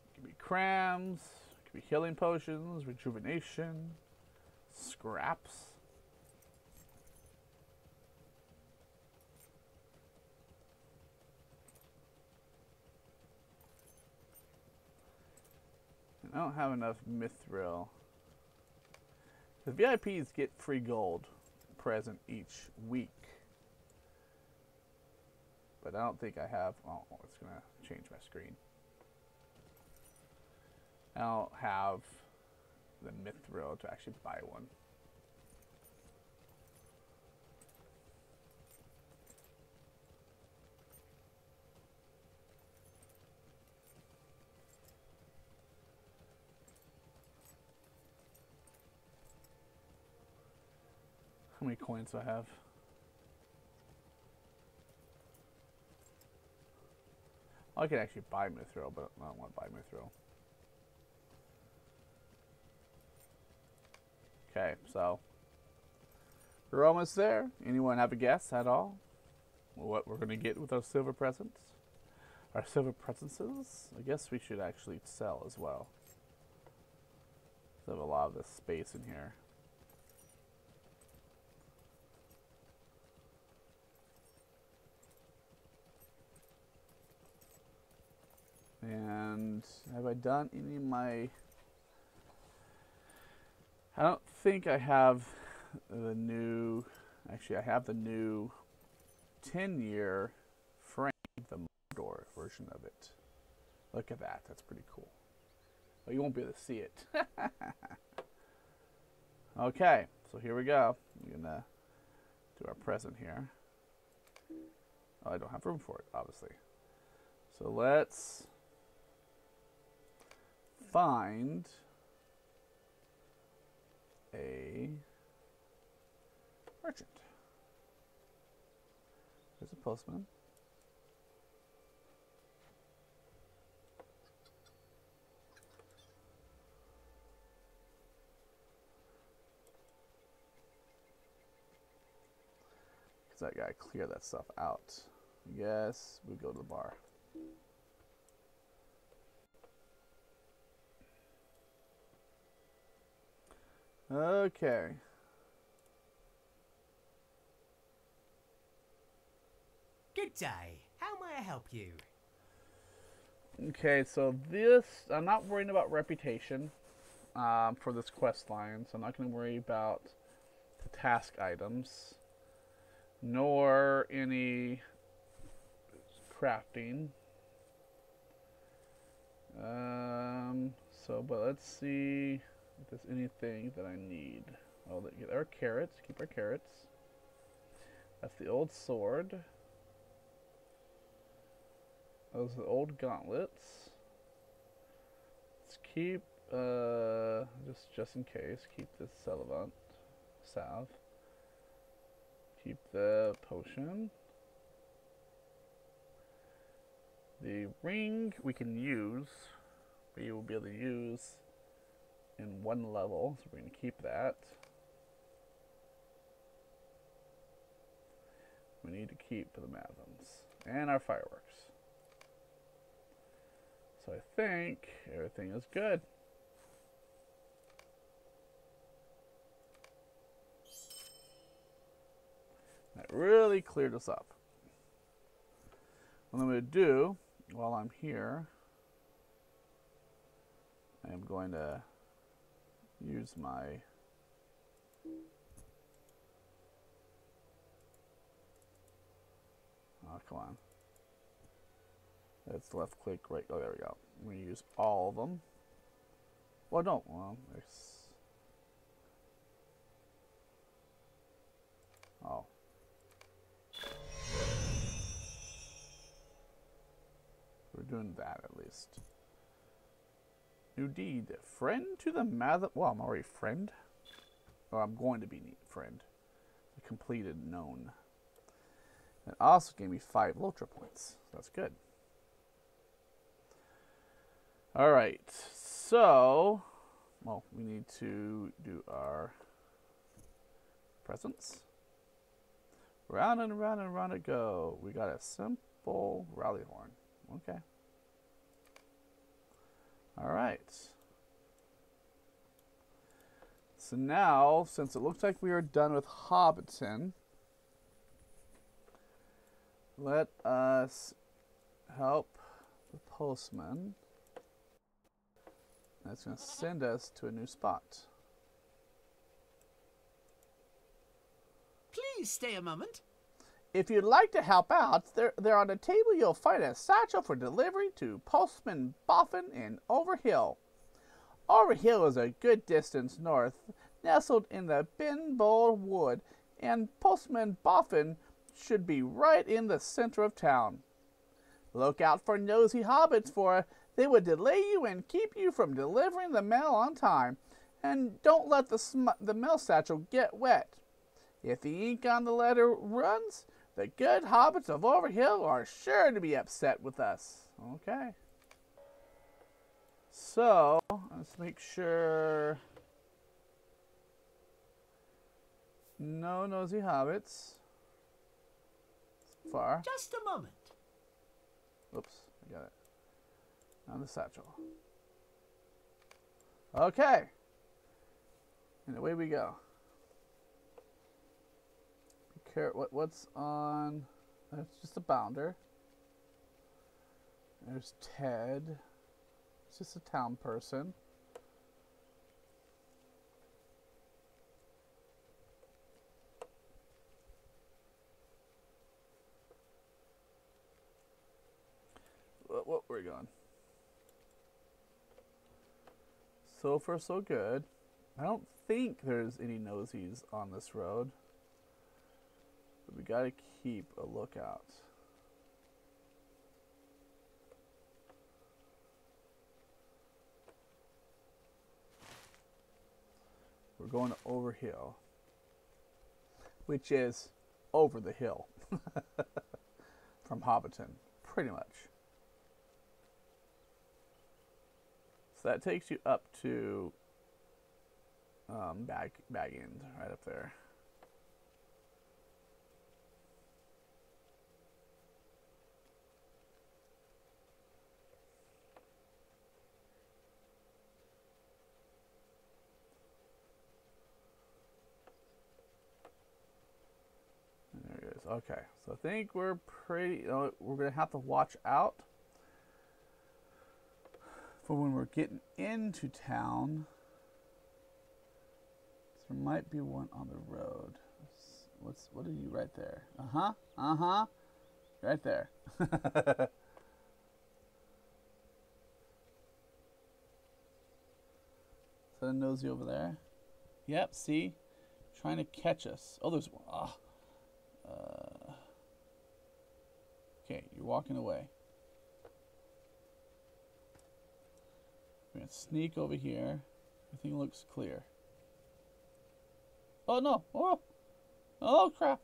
A: It could be crams, it could be healing potions, rejuvenation, scraps. I don't have enough mithril. The VIPs get free gold present each week. But I don't think I have... Oh, it's going to change my screen. I don't have the mithril to actually buy one. How many coins do I have? I can actually buy mithril, but I don't want to buy mithril. Okay, so we're almost there. Anyone have a guess at all? What we're going to get with our silver presents? Our silver presences? I guess we should actually sell as well. So we have a lot of this space in here. And have I done any of my... I don't think I have the new... Actually, I have the new 10-year frame, the Mordor version of it. Look at that. That's pretty cool. Well, you won't be able to see it. Okay, so here we go. I'm going to do our present here. Oh, I don't have room for it, obviously. So let's... find a merchant. There's a postman. Because I gotta clear that stuff out. Yes, we go to the bar. Okay.
C: Good day. How may I help you?
A: Okay, so this, I'm not worrying about reputation for this quest line, so I'm not going to worry about the task items, nor any crafting. But let's see if there's anything that I need. Oh, get our carrots, keep our carrots. That's the old sword. Those are the old gauntlets. Let's keep, just in case, keep this Salve. Keep the potion. The ring we can use, but you will be able to use in one level, so we're going to keep that. We need to keep the mathoms and our fireworks. So I think everything is good. That really cleared us up. What I'm going to do while I'm here, I am going to use my come on. That's left click, right. Oh, there we go. I'm going to use all of them. Well, no. Well, there's. Oh. We're doing that at least. New deed. Friend to the mother. Well, I'm already friend. Or I'm going to be friend. The completed known. It also gave me 5 Lotra points. So that's good. Alright. So, well, we need to do our presents. Round and round and round it go. We got a simple rally horn. Okay. Alright. So now, since it looks like we are done with Hobbiton, let us help the postman. That's going to send us to a new spot.
D: Please stay a moment.
A: If you'd like to help out, there on the table you'll find a satchel for delivery to Postman Boffin in Overhill. Overhill is a good distance north, nestled in the Binbowl Wood, and Postman Boffin should be right in the center of town. Look out for nosy hobbits, for they would delay you and keep you from delivering the mail on time. And don't let the mail satchel get wet. If the ink on the letter runs, the good hobbits of Overhill are sure to be upset with us. Okay. So, let's make sure. No nosy hobbits. So far.
D: Just a moment.
A: Oops, I got it. On the satchel. Okay. And away we go. What's on? That's just a bounder. There's Ted. It's just a town person. What we're going? So far, so good. I don't think there's any nosies on this road. But we gotta keep a lookout. We're going to Overhill, which is over the hill from Hobbiton, pretty much. So that takes you up to Bag End, right up there. There it is. Okay, so I think we're pretty. We're gonna have to watch out for when we're getting into town. So there might be one on the road. What are you right there? Right there. Is that a nosy over there? Yep, see? Trying to catch us. Oh, there's one. Okay, you're walking away. We're going to sneak over here. Everything looks clear. Oh, no. Oh, crap.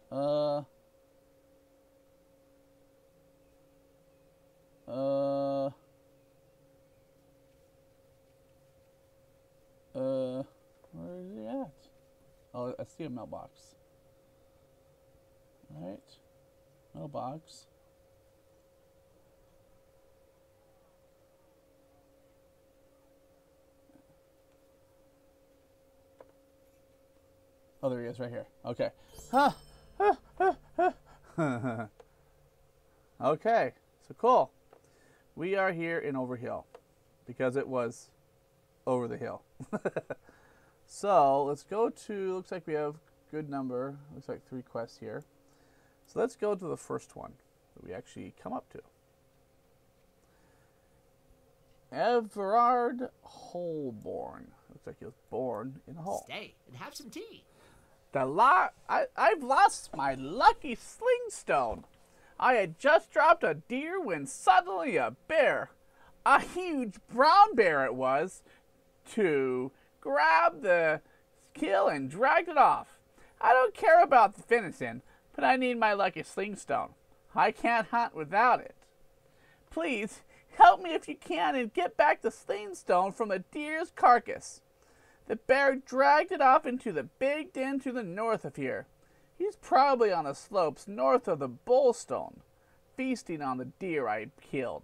A: Where is he at? Oh, I see a mailbox. All right. Mailbox. Oh, there he is, right here. Okay. Okay, so cool. We are here in Overhill because it was over the hill. So let's go to, looks like we have good number, looks like 3 quests here. So let's go to the first one that we actually come up to. Everard Holborn. Looks like he was born in a hole.
D: Stay and have some tea.
A: I've lost my lucky sling stone. I had just dropped a deer when suddenly a bear, a huge brown bear it was, to grab the kill and dragged it off. I don't care about the finishing, but I need my lucky sling stone. I can't hunt without it. Please, help me if you can and get back the sling stone from the deer's carcass. The bear dragged it off into the big den to the north of here. He's probably on the slopes north of the bullstone, feasting on the deer I killed.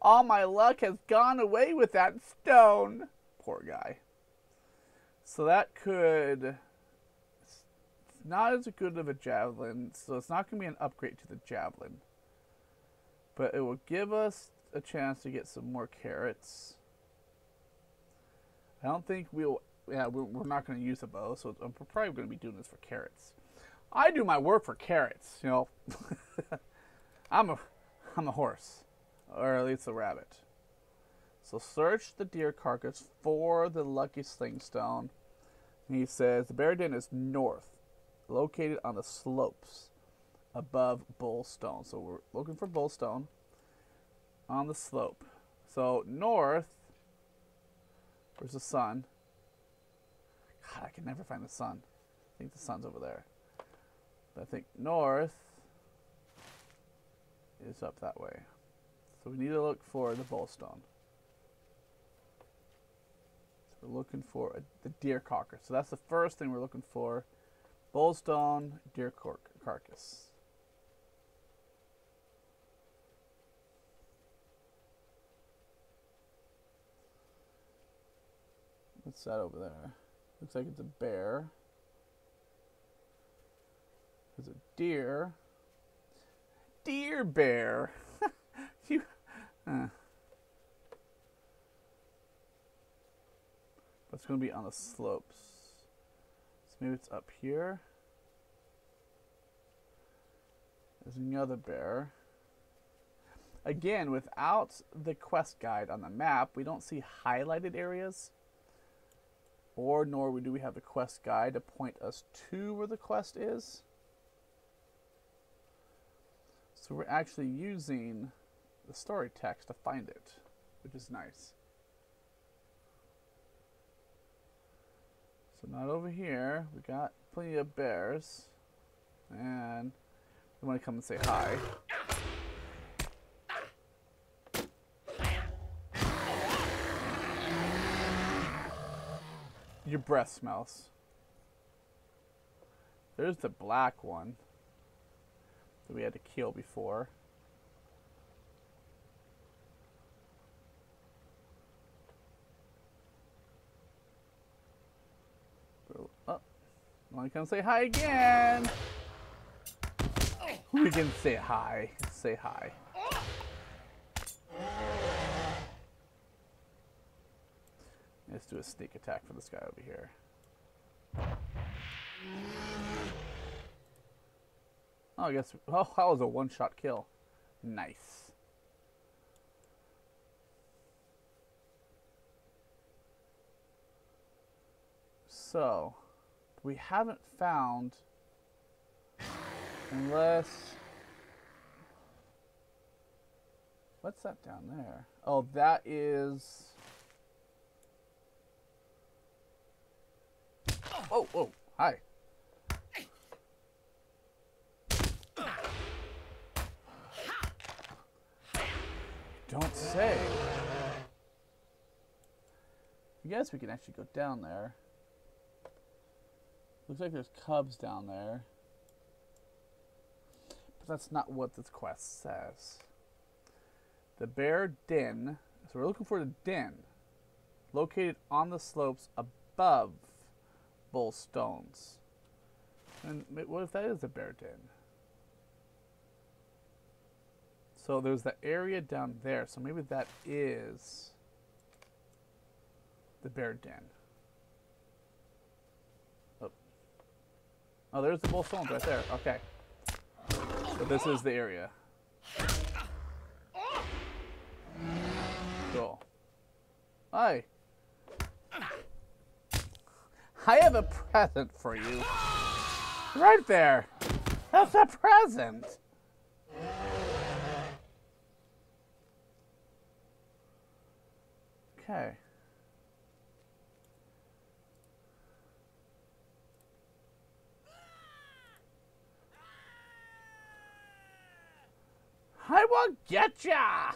A: All my luck has gone away with that stone. Poor guy. So that could... It's not as good of a javelin, so it's not going to be an upgrade to the javelin. But it will give us a chance to get some more carrots. I don't think we're not going to use a bow, so I'm probably going to be doing this for carrots. I do my work for carrots, you know. I'm a horse, or at least a rabbit. So search the deer carcass for the lucky sling stone. And he says the bear den is north, located on the slopes above Bullstone. So we're looking for Bullstone on the slope. So north, where's the sun? God, I can never find the sun. I think the sun's over there. But I think north is up that way. So we need to look for the Bullstone. So we're looking for the deer carcass. So that's the first thing we're looking for. Bullstone, deer carcass. What's that over there? Looks like it's a bear. There's a deer. Deer bear. You. But it's going to be on the slopes. So maybe it's up here. There's another bear. Again, without the quest guide on the map, we don't see highlighted areas. Or nor do we have the quest guide to point us to where the quest is. So we're actually using the story text to find it, which is nice. So not over here. We got plenty of bears. And we want to come and say hi. Your breath smells. There's the black one that we had to kill before. Oh, want to come say hi again? We can say hi. Say hi. Let's do a sneak attack for this guy over here. Oh, I guess. Oh, that was a one-shot kill. Nice. So, we haven't found, unless. What's that down there? Oh, that is. Oh, oh, hi. Don't say. I guess we can actually go down there. Looks like there's cubs down there. But that's not what this quest says. The bear den. So we're looking for the den. Located on the slopes above Bull Stones. And what if that is a bear den? So there's the area down there. So maybe that is the bear den. Oh, oh, there's the bull stones right there. Okay. So this is the area. Cool. Hi. I have a present for you. Right there. That's a present. Okay. I will get ya!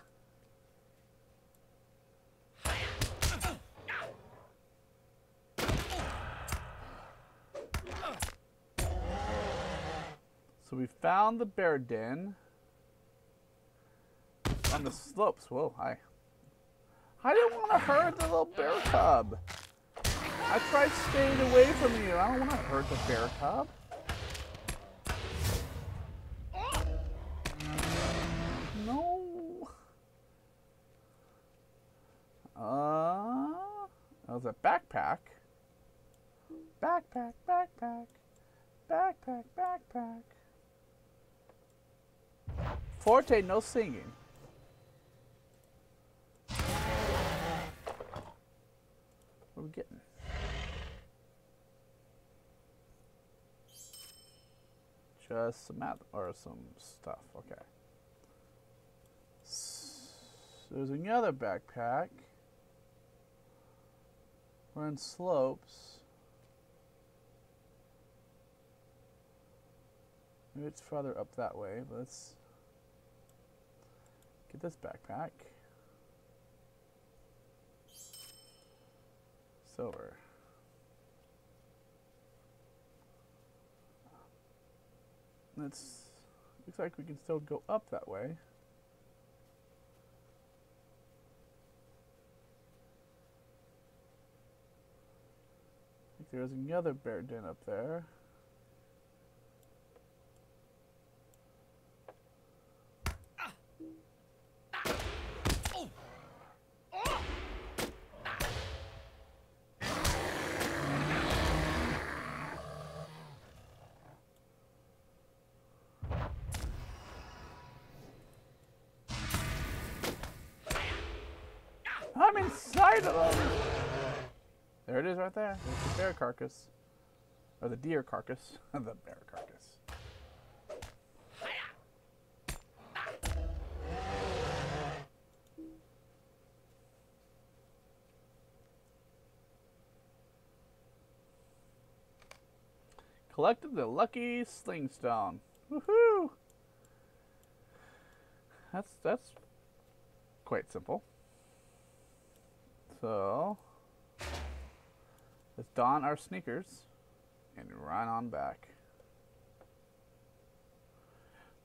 A: So we found the bear den on the slopes. Whoa, hi. I didn't want to hurt the little bear cub. I tried staying away from you. I don't want to hurt the bear cub. No. That was a backpack. Backpack, backpack. Backpack, backpack. Forte, no singing. What are we getting? Just some math or some stuff. Okay. There's another backpack. We're in slopes. Maybe it's farther up that way, but let's get this backpack. Silver. Looks like we can still go up that way. I think there's another bear den up there. I'm inside of them! There it is right there. There's the bear carcass. Or the deer carcass. The bear carcass. Collected the lucky sling stone. Woohoo! That's quite simple. So let's don our sneakers and run on back.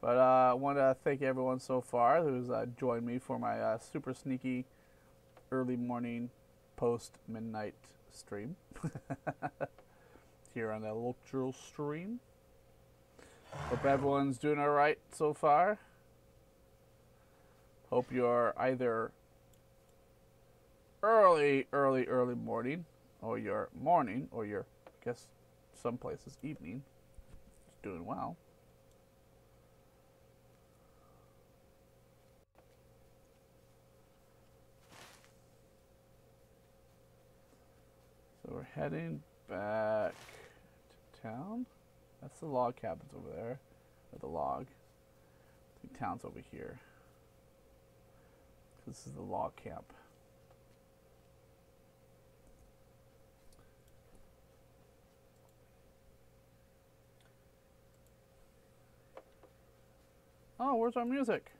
A: But I want to thank everyone so far who's joined me for my super sneaky early morning post midnight stream here on the Local stream. Hope everyone's doing all right so far. Hope you're either early morning, or your morning, or your, I guess, some places evening. Just doing well. So we're heading back to town. That's the log cabins over there, or the log. I think town's over here. This is the log camp. Oh, where's our music?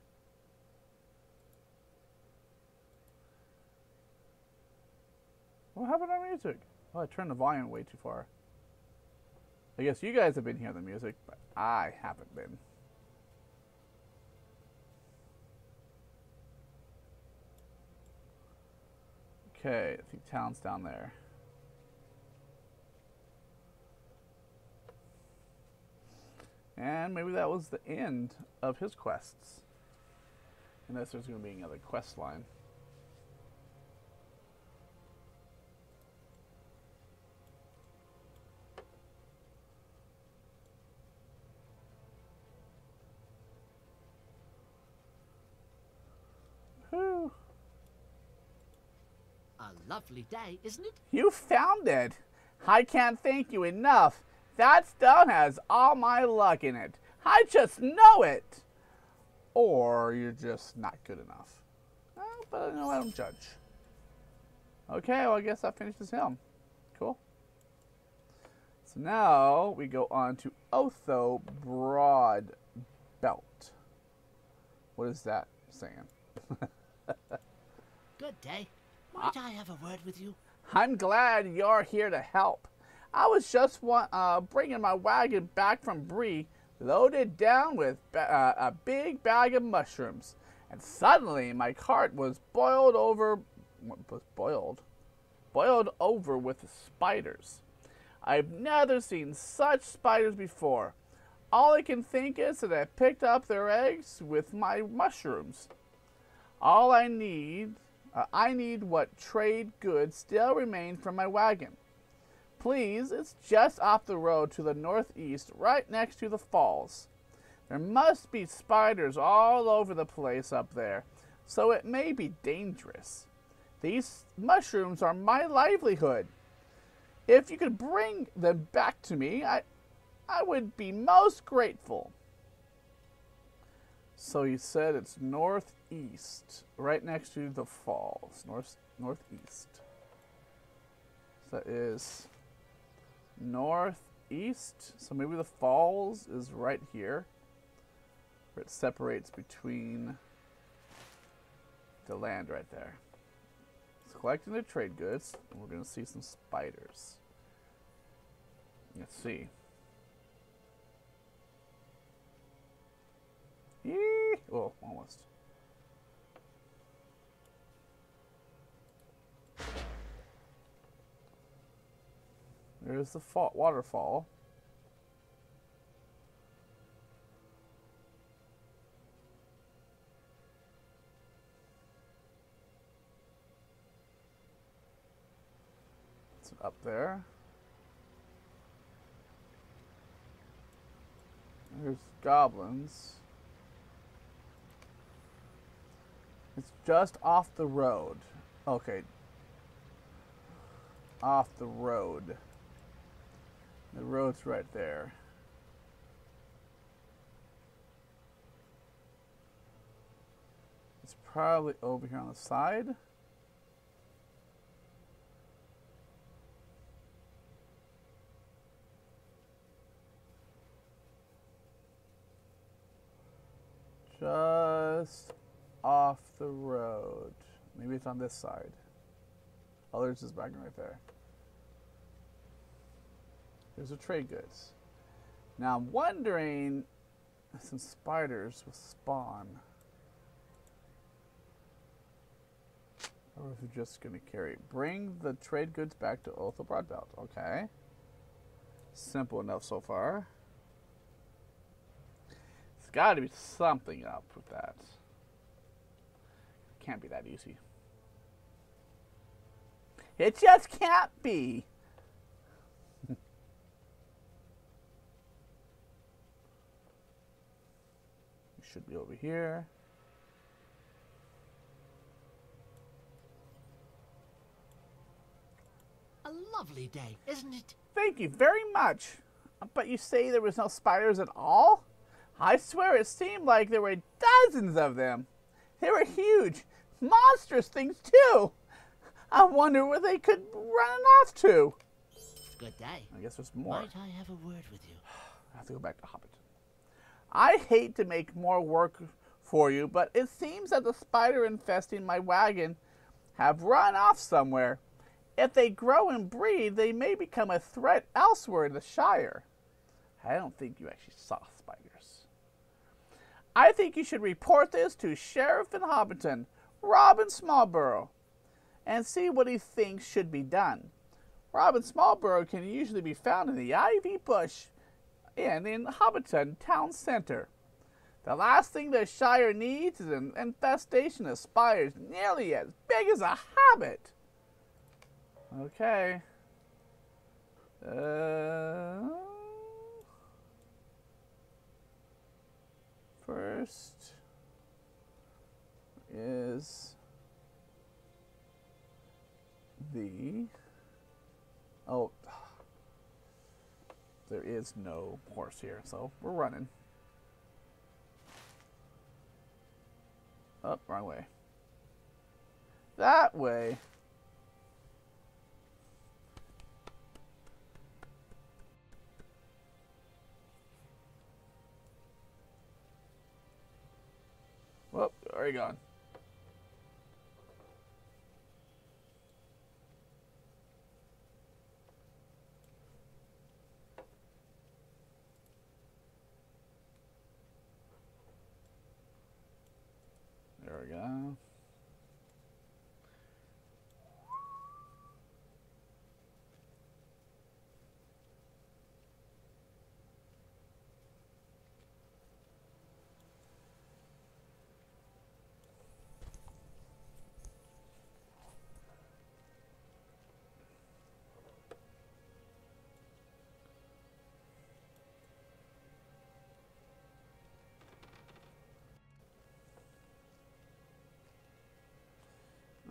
A: What happened to our music? Oh, I turned the volume way too far. I guess you guys have been hearing the music, but I haven't been. Okay, I think town's down there. And maybe that was the end of his quests. Unless there's going to be another quest line. Whew.
D: A lovely day, isn't it?
A: You found it! I can't thank you enough. That stone has all my luck in it. I just know it! Or you're just not good enough. But no, I don't judge. Okay, well I guess that finishes him. Cool. So now we go on to Otho Broad Belt. What is that saying?
D: Good day. Might I have a word with you?
A: I'm glad you're here to help. I was just bringing my wagon back from Bree, loaded down with a big bag of mushrooms, and suddenly my cart was boiled over with spiders. I've never seen such spiders before. All I can think is that I picked up their eggs with my mushrooms. I need what trade goods still remain from my wagon. Please, it's just off the road to the northeast, right next to the falls. There must be spiders all over the place up there, so it may be dangerous. These mushrooms are my livelihood. If you could bring them back to me, I would be most grateful. So he said it's northeast, right next to the falls. Northeast. So that is northeast. So maybe the falls is right here, where it separates between the land right there. It's collecting the trade goods, and we're going to see some spiders. Let's see. Yee! Oh, almost. There's the waterfall. It's up there. There's goblins. It's just off the road. Okay. Off the road. The road's right there. It's probably over here on the side. Just off the road. Maybe it's on this side. Oh, there's this wagon right there. There's the trade goods. Now I'm wondering, since spiders will spawn, or if they're just going to carry. Bring the trade goods back to Otho Broadbelt. Okay. Simple enough so far. There's got to be something up with that. Can't be that easy. It just can't be. It should be over here.
D: A lovely day, isn't it?
A: Thank you very much. But you say there was no spiders at all? I swear it seemed like there were dozens of them. They were huge, monstrous things too. I wonder where they could run off to.
D: Good day.
A: I guess there's more.
D: Might I have a word with you?
A: I have to go back to Hobbiton. I hate to make more work for you, but it seems that the spider infesting my wagon have run off somewhere. If they grow and breed, they may become a threat elsewhere in the Shire. I don't think you actually saw spiders. I think you should report this to Sheriff in Hobbiton, Robin Smallborough, and see what he thinks should be done. Robin Smallborough can usually be found in the ivy bush and in Hobbiton town center. The last thing the Shire needs is an infestation of spiders nearly as big as a hobbit. Okay. First is the... Oh, there is no horse here, so we're running. Oh, wrong way. That way. Whoop, where are you going? There we go.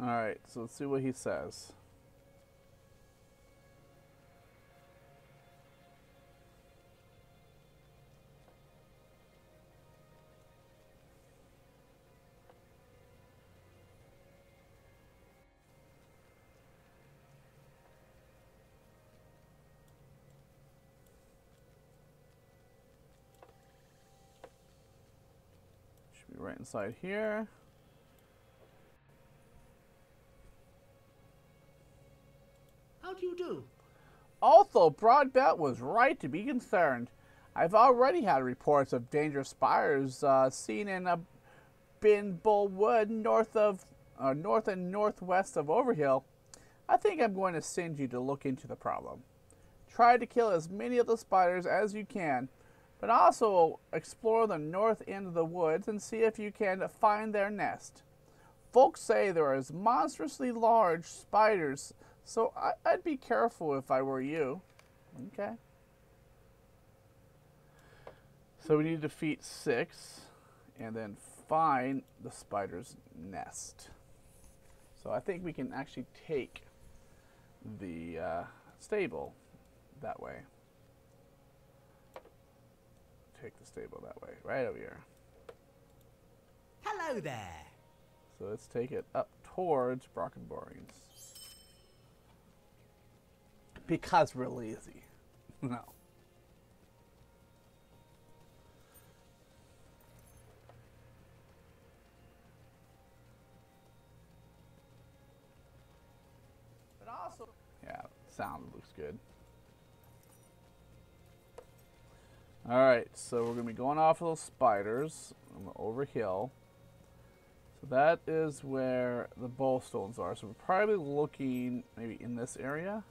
A: Alright, so let's see what he says. Should be right inside here.
C: How do you do?
A: Also, Broadbelt was right to be concerned. I've already had reports of dangerous spiders seen in Binbull Wood north and northwest of Overhill. I think I'm going to send you to look into the problem. Try to kill as many of the spiders as you can, but also explore the north end of the woods and see if you can find their nest. Folks say there are monstrously large spiders, so I'd be careful if I were you. Okay. So we need to defeat 6 and then find the spider's nest. So I think we can actually take the stable that way. Take the stable that way, right over here.
C: Hello there.
A: So let's take it up towards Brockenborgens. Because we're lazy. No. But also, yeah, sound looks good. Alright, so we're going to be going off of those spiders over hill. So that is where the bowstones are. So we're probably looking maybe in this area.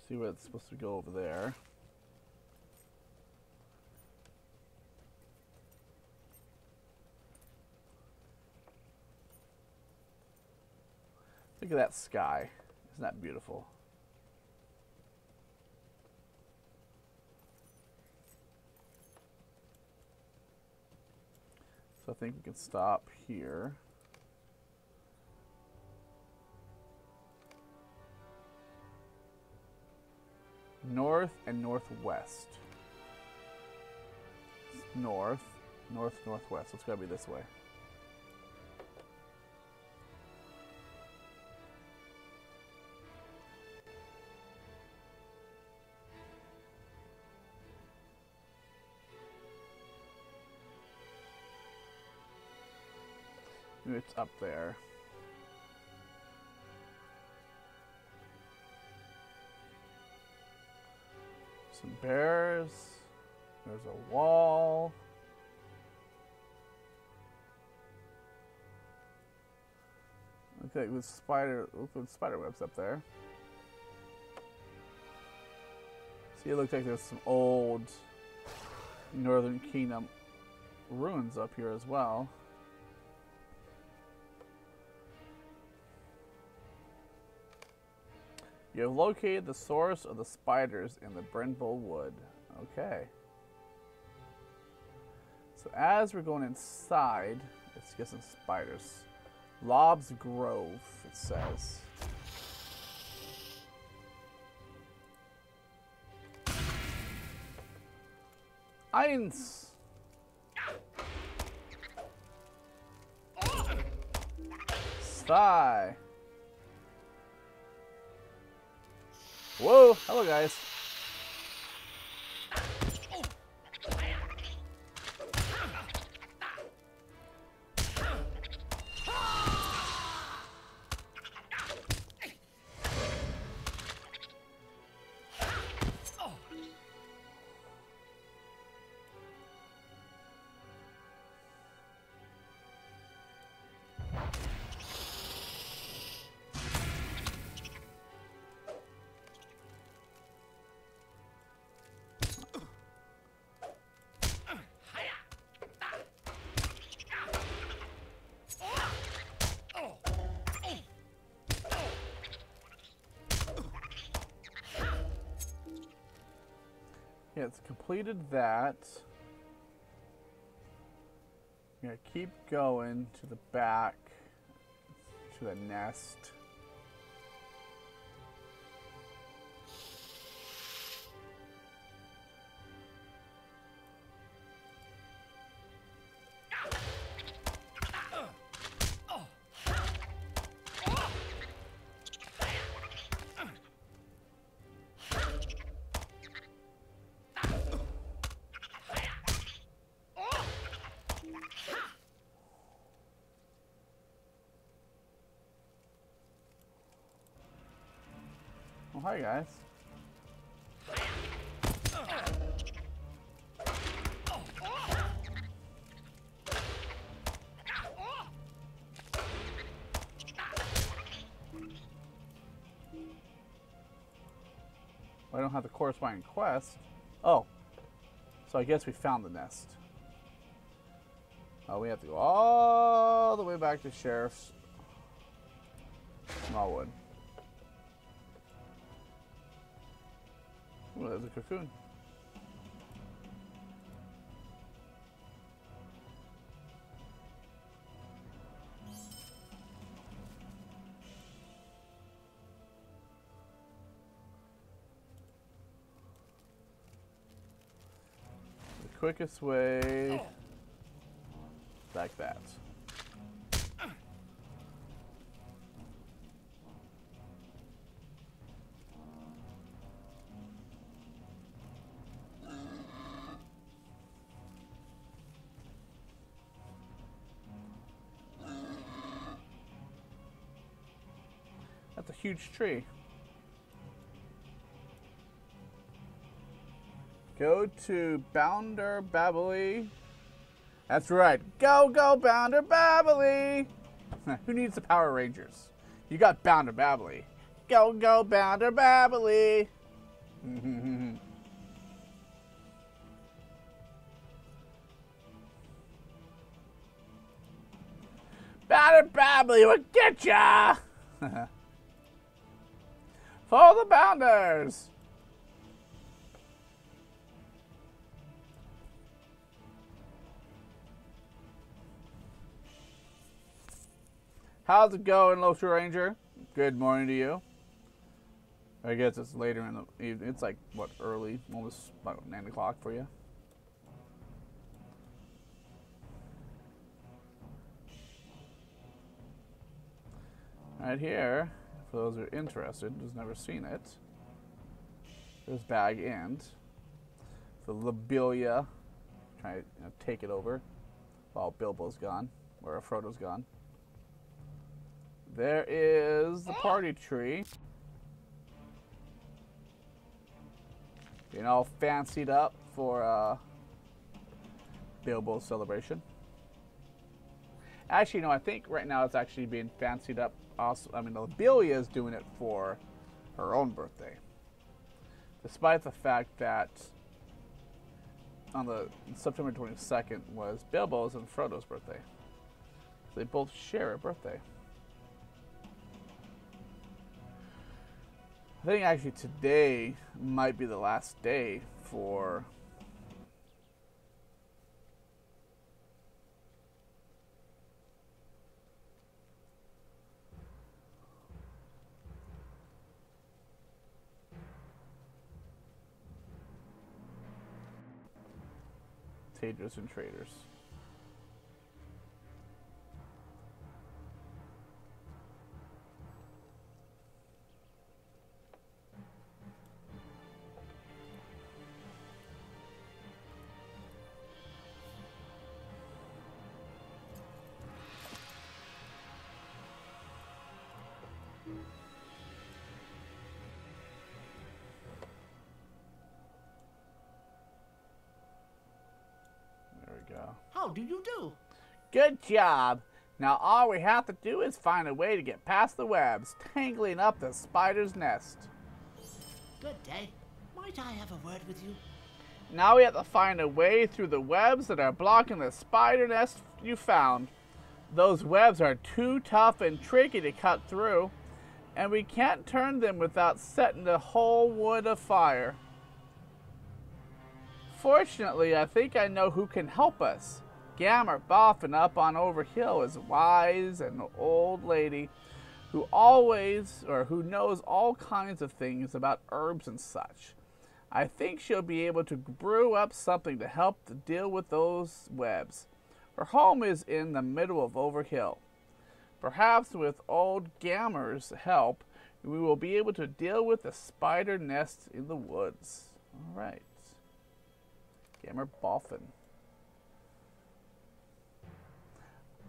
A: See where it's supposed to go over there. Look at that sky. Isn't that beautiful? So I think we can stop here. North and northwest. North, north, northwest. So it's got to be this way. Maybe it's up there. Some bears. There's a wall. Okay, with spider webs up there. See, it looks like there's some old Northern Kingdom ruins up here as well. You have located the source of the spiders in the Brindle Wood. Okay. So as we're going inside, let's get some spiders. Lob's Grove, it says. Eins. Zwei. Whoa, hello guys. Yeah, it's completed that. I'm gonna keep going to the back, to the nest. Oh, hi guys. Well, I don't have the corresponding quest. Oh. So I guess we found the nest. Oh, we have to go all the way back to Sheriff's Smallwood. Ooh, there's a cocoon. The quickest way, like that. That's a huge tree. Go to Bababile. That's right. Go, go, Bababile. Who needs the Power Rangers? You got Bababile. Go, go, Bababile. Bababile will get ya. For the Bounders! How's it going, Local Ranger? Good morning to you. I guess it's later in the evening. It's like, what, early? Almost about 9 o'clock for you. Right here. For those who are interested, who's never seen it, there's Bag End. The Lobelia, try to take it over while Bilbo's gone, or Frodo's gone. There is the party tree. Being all fancied up for Bilbo's celebration. Actually, no, I think right now it's actually being fancied up. Also, I mean, Lobelia is doing it for her own birthday. despite the fact that on the September 22nd was Bilbo's and Frodo's birthday. They both share a birthday. I think actually today might be the last day for Traders and Traders.
D: How do you do?
A: Good job. Now all we have to do is find a way to get past the webs, tangling up the spider's nest.
D: Good day. Might I have a word with you?
A: Now we have to find a way through the webs that are blocking the spider nest you found. Those webs are too tough and tricky to cut through, and we can't turn them without setting the whole wood afire. Fortunately, I think I know who can help us. Gammer Boffin up on Overhill is wise and old lady who knows all kinds of things about herbs and such. I think she'll be able to brew up something to help to deal with those webs. Her home is in the middle of Overhill. Perhaps with old Gammer's help, we will be able to deal with the spider nest in the woods. All right. Gammer Boffin.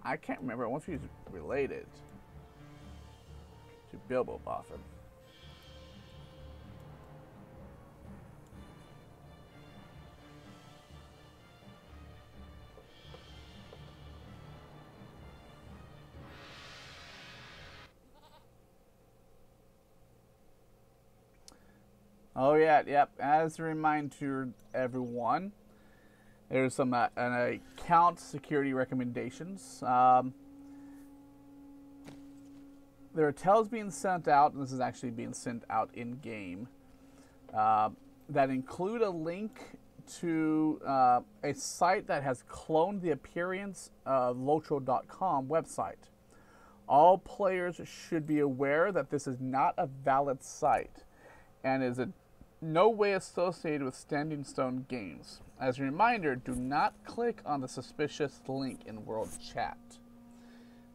A: I can't remember. I wonder if he's related to Bilbo Boffin. Oh yeah, yep. As a reminder to everyone, there's some an account security recommendations. There are tells being sent out, and this is actually being sent out in game, that include a link to a site that has cloned the appearance of Lotro.com website. All players should be aware that this is not a valid site and is in no way associated with Standing Stone Games. As a reminder, do not click on the suspicious link in World Chat.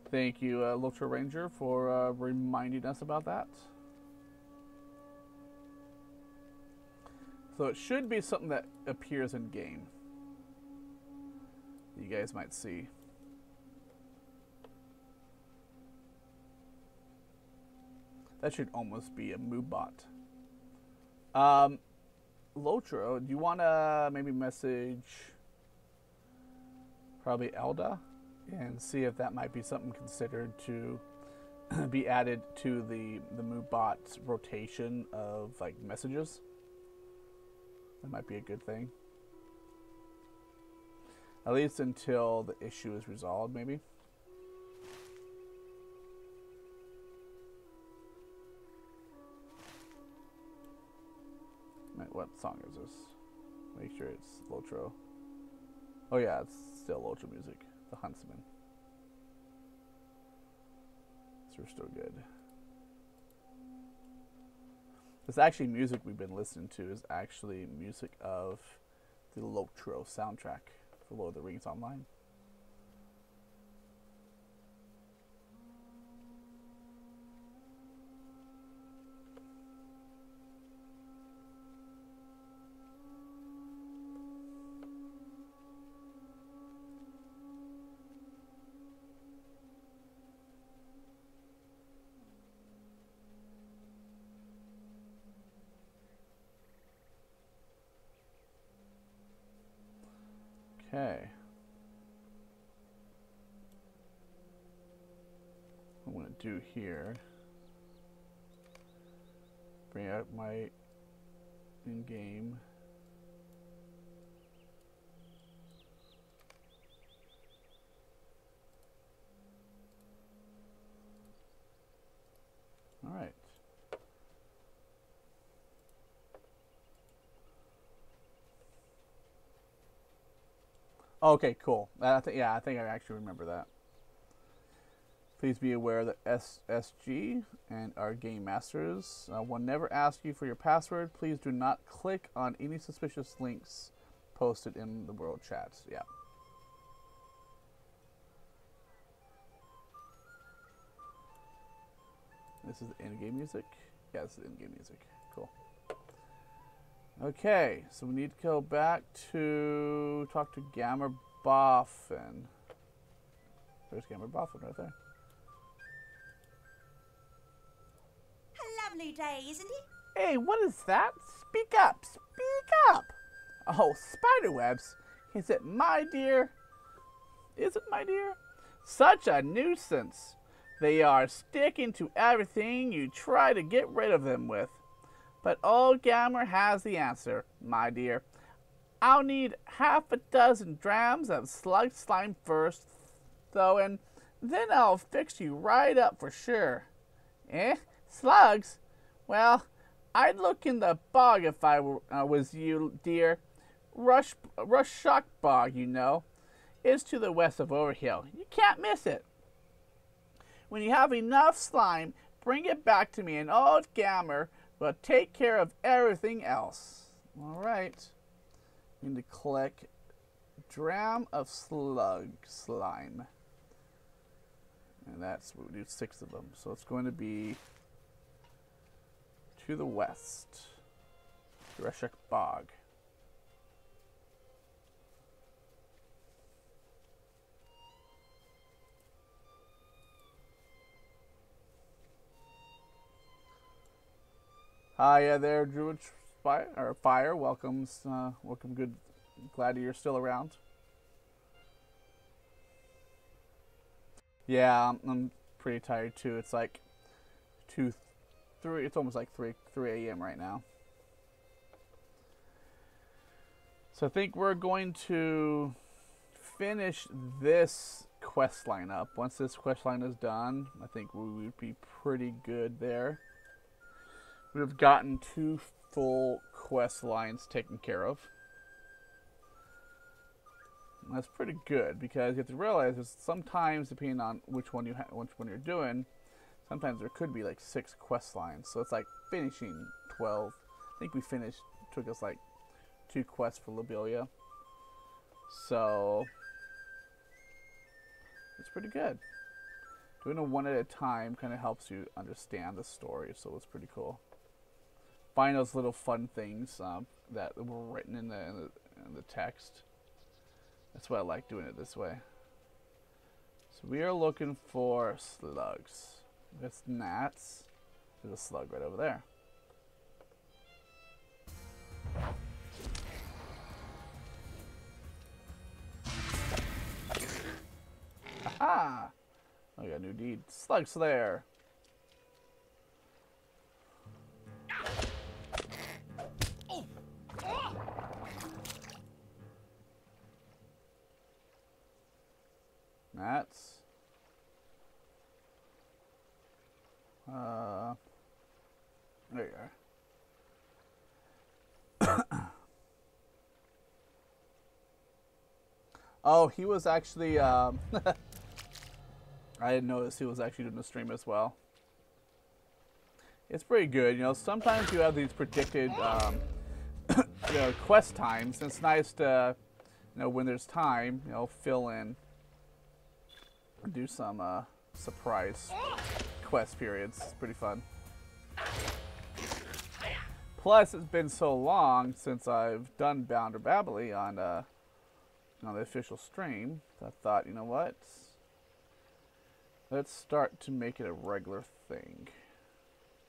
A: Thank you, Lotro Ranger, for reminding us about that. So it should be something that appears in game. You guys might see. That should almost be a Moobot. Lotro, do you want to maybe message probably Elda and see if that might be something considered to be added to the Moobot's rotation of like messages? That might be a good thing. At least until the issue is resolved, maybe. What song is this? Make sure it's Lotro. Oh yeah, it's still Lotro music. The Huntsman. So we're still good. This actually music we've been listening to is actually music of the Lotro soundtrack for Lord of the Rings Online. Okay. What I'm going to do here, bring out my in game. All right. Okay, cool. I think I actually remember that. Please be aware that SSG and our game masters will never ask you for your password. Please do not click on any suspicious links posted in the world chats. Yeah. This is the in-game music? Yeah, this is in-game music. Cool. Okay, so we need to go back to talk to Gamma Boffin. There's Gamma Boffin right there.
B: A lovely day, isn't it?
A: Hey, what is that? Speak up! Speak up! Oh, spiderwebs? Is it my dear? Is it my dear? Such a nuisance. They are sticking to everything you try to get rid of them with. But old Gammer has the answer, my dear. I'll need half a dozen drams of slug slime first, though, and then I'll fix you right up for sure. Eh? Slugs? Well, I'd look in the bog if I was you, dear. Rush Shock Bog, you know. It's to the west of Overhill. You can't miss it. When you have enough slime, bring it back to me, and old Gammer will take care of everything else. All right. We need to collect dram of slug slime. And that's, we'll do 6 of them. So it's going to be to the west. Reshek Bog. Hi there, Druid Fire. Welcome. Good. Glad you're still around. Yeah, I'm pretty tired too. It's like 2, 3. It's almost like 3 a.m. right now. So I think we're going to finish this quest line up. Once this quest line is done, I think we would be pretty good there. We've gotten 2 full quest lines taken care of. And that's pretty good because you have to realize that sometimes, depending on which one you're doing, sometimes there could be like 6 quest lines. So it's like finishing 12. I think we finished. Took us like 2 quests for Lobelia. So it's pretty good. Doing them one at a time kind of helps you understand the story. So it's pretty cool. Find those little fun things that were written in the text. That's why I like doing it this way. So we are looking for slugs. That's gnats. There's a slug right over there. Aha! I got a new deed. Slug Slayer. Gnats. There you are. Oh, he was actually, I didn't notice he was actually doing the stream as well. It's pretty good, you know, sometimes you have these predicted, you know, quest times, and it's nice to, you know, when there's time, you know, fill in and do some, surprise quest periods. It's pretty fun. Plus, it's been so long since I've done Bounder Babily on the official stream. I thought, you know what? Let's start to make it a regular thing.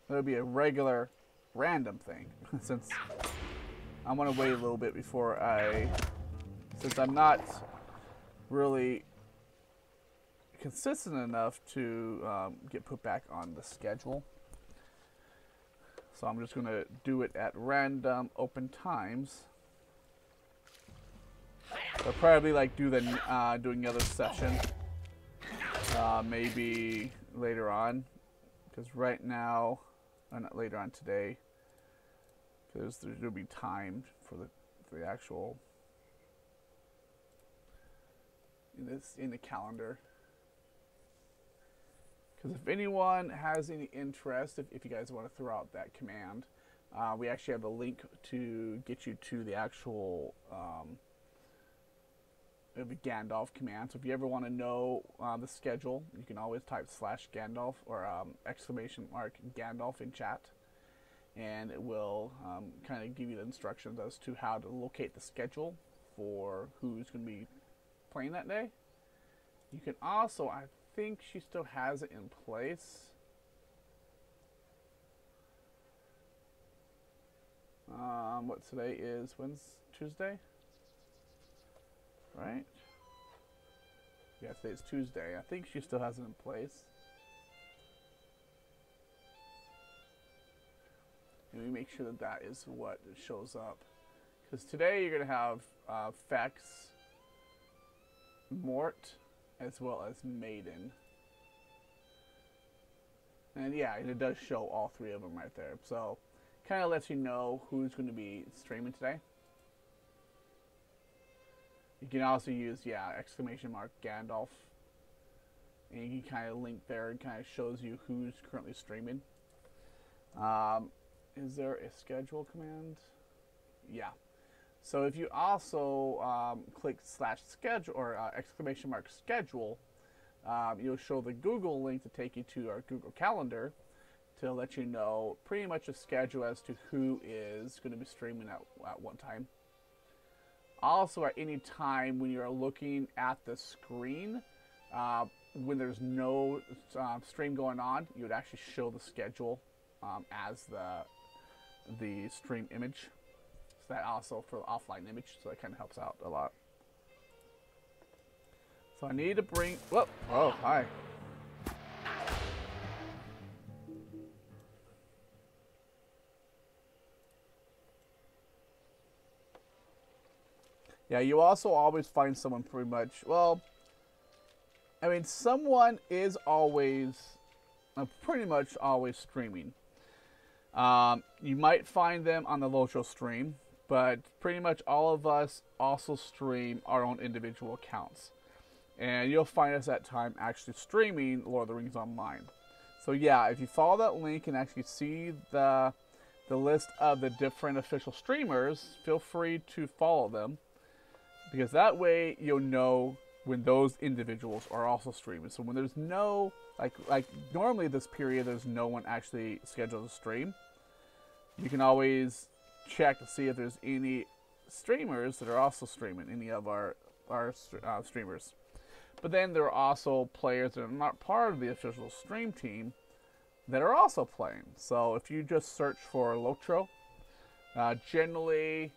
A: It'll be a regular, random thing. Since I'm going to wait a little bit before since I'm not really consistent enough to get put back on the schedule. So I'm just going to do it at random open times. So probably like do the doing the other session maybe later on, because right now, not later on today, because there's going to be time for the actual in the calendar. Because if anyone has any interest, if you guys want to throw out that command, we actually have a link to get you to the actual the Gandalf command. So if you ever want to know the schedule, you can always type /Gandalf or !Gandalf in chat, and it will kind of give you the instructions as to how to locate the schedule for who's going to be playing that day. You can also, I think she still has it in place. What today is? When's Tuesday? Right? Yeah, today's Tuesday. I think she still has it in place. And we make sure that that is what shows up. Because today you're going to have Fex, Mort, as well as Maiden. And yeah, it does show all three of them right there. So, kind of lets you know who's going to be streaming today. You can also use, !Gandalf. And you can kind of link there and kind of shows you who's currently streaming. Is there a schedule command? Yeah. So if you also click /schedule or !schedule, you'll show the Google link to take you to our Google Calendar to let you know pretty much a schedule as to who is going to be streaming at one time. Also, at any time when you're looking at the screen, when there's no stream going on, you would actually show the schedule as the stream image. So that also for the offline image, so that kind of helps out a lot. So I need to bring. Whoa! Oh, hi. Yeah, you also always find someone pretty much, well, I mean, someone is always, pretty much always streaming. You might find them on the Locho stream, but pretty much all of us also stream our own individual accounts. And you'll find us at time actually streaming Lord of the Rings Online. So yeah, if you follow that link and actually see the list of the different official streamers, feel free to follow them. Because that way you'll know when those individuals are also streaming. So when there's no, like normally this period there's no one actually scheduled to stream, you can always check to see if there's any streamers that are also streaming, any of our streamers. But then there are also players that are not part of the official stream team that are also playing. So if you just search for Lotro, generally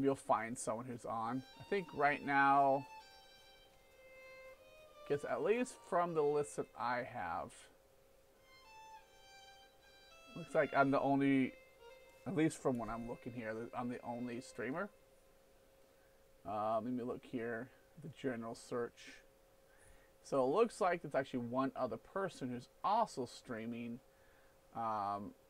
A: you'll find someone who's on. I think right now, guess at least from the list that I have, looks like I'm the only, at least from when I'm looking here, I'm the only streamer. Let me look here, the general search. So it looks like there's actually one other person who's also streaming Lotro.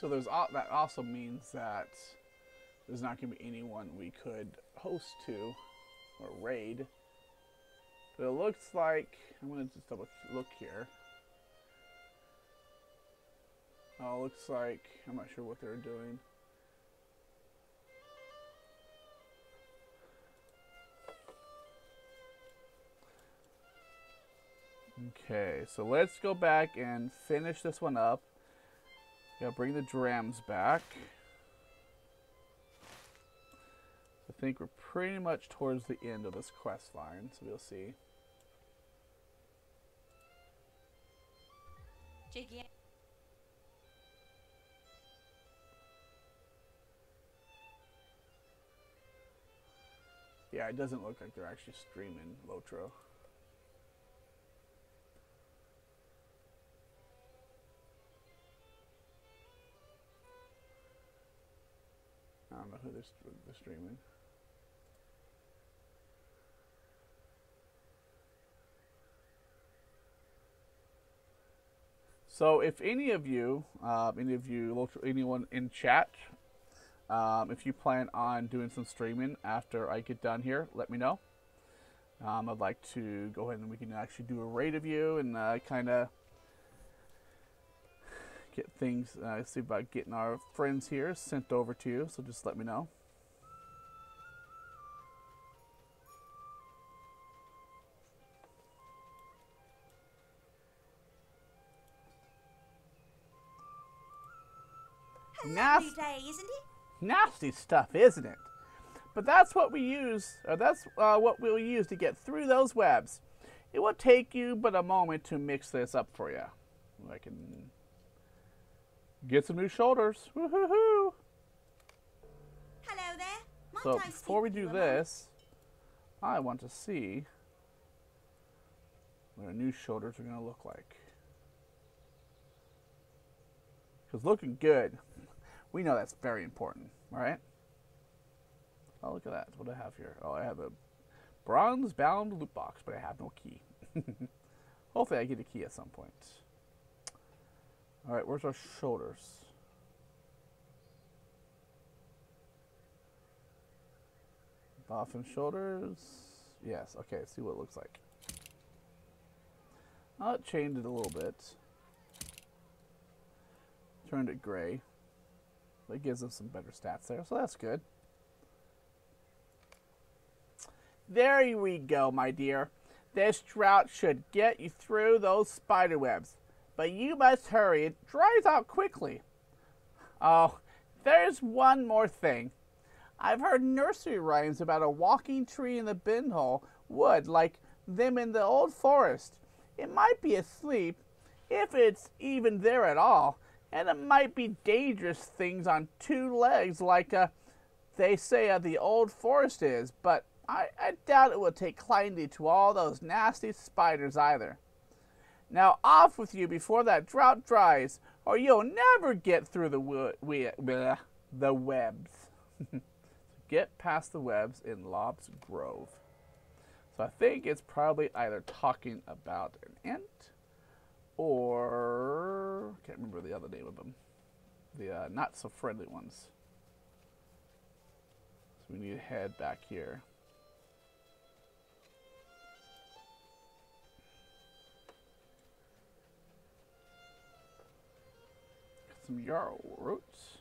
A: So there's that also means that there's not going to be anyone we could host to or raid. But it looks like, I'm going to just double look here. Oh, it looks like, I'm not sure what they're doing. Okay, so let's go back and finish this one up. Gotta bring the drams back. I think we're pretty much towards the end of this quest line, so we'll see.
B: Jiggy.
A: Yeah, it doesn't look like they're actually streaming Lotro. I don't know who they're streaming. So if any of you, anyone in chat, if you plan on doing some streaming after I get done here, let me know. I'd like to go ahead and we can actually do a raid of you and kind of get things, see about getting our friends here sent over to you. So just let me know.
B: Lovely day, isn't it?
A: Nasty stuff, isn't it? But that's what we use, or that's what we'll use to get through those webs. It will take you but a moment to mix this up for you. I can get some new shoulders. Woohoo!
B: Hello there. Might
A: So
B: I
A: before we
B: speak to
A: do
B: you a moment?
A: this, I want to see what our new shoulders are going to look like. Because looking good, we know that's very important, right? Oh, look at that. What do I have here? Oh, I have a bronze-bound loot box, but I have no key. Hopefully I get a key at some point. All right, where's our shoulders? Off and shoulders. Yes, okay, see what it looks like. I'll change it a little bit. Turned it gray. That gives us some better stats there, so that's good. There we go, my dear. This drought should get you through those spider webs. But you must hurry. It dries out quickly. Oh, there's one more thing. I've heard nursery rhymes about a walking tree in the binhole wood like them in the old forest. It might be asleep, if it's even there at all, and it might be dangerous things on two legs like they say the old forest is, but I doubt it will take kindly to all those nasty spiders either. Now off with you before that drought dries, or you'll never get through the webs. Get past the webs in Lob's Grove. So I think it's probably either talking about an ant or I can't remember the other name of them. The not so friendly ones. So we need to head back here. Got some yarrow roots.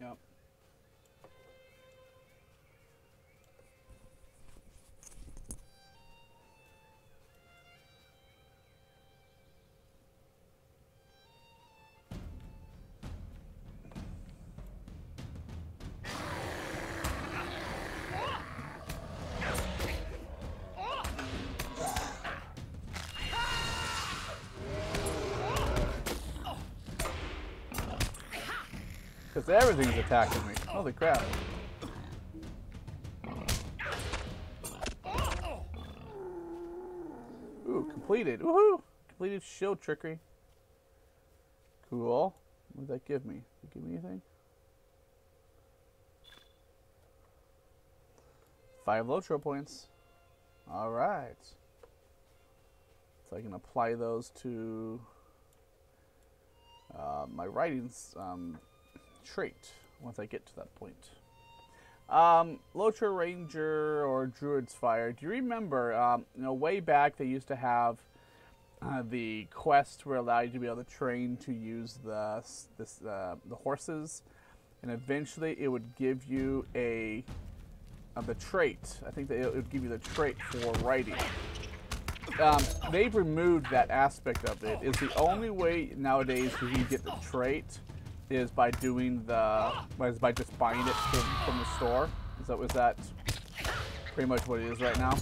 A: Yep. Because everything's attacking me. Holy crap. Ooh, completed. Woohoo! Completed shield trickery. Cool. What did that give me? Did it give me anything? 5 Lotro points. Alright. So I can apply those to my writings trait once I get to that point. Lotro Ranger or Druid's Fire. Do you remember, way back they used to have the quests were allowed you to be able to train to use the horses, and eventually it would give you the trait. I think that it would give you the trait for riding. They've removed that aspect of it. Is the only way nowadays that you get the trait is by doing by just buying it from the store. Was that pretty much what it is right now.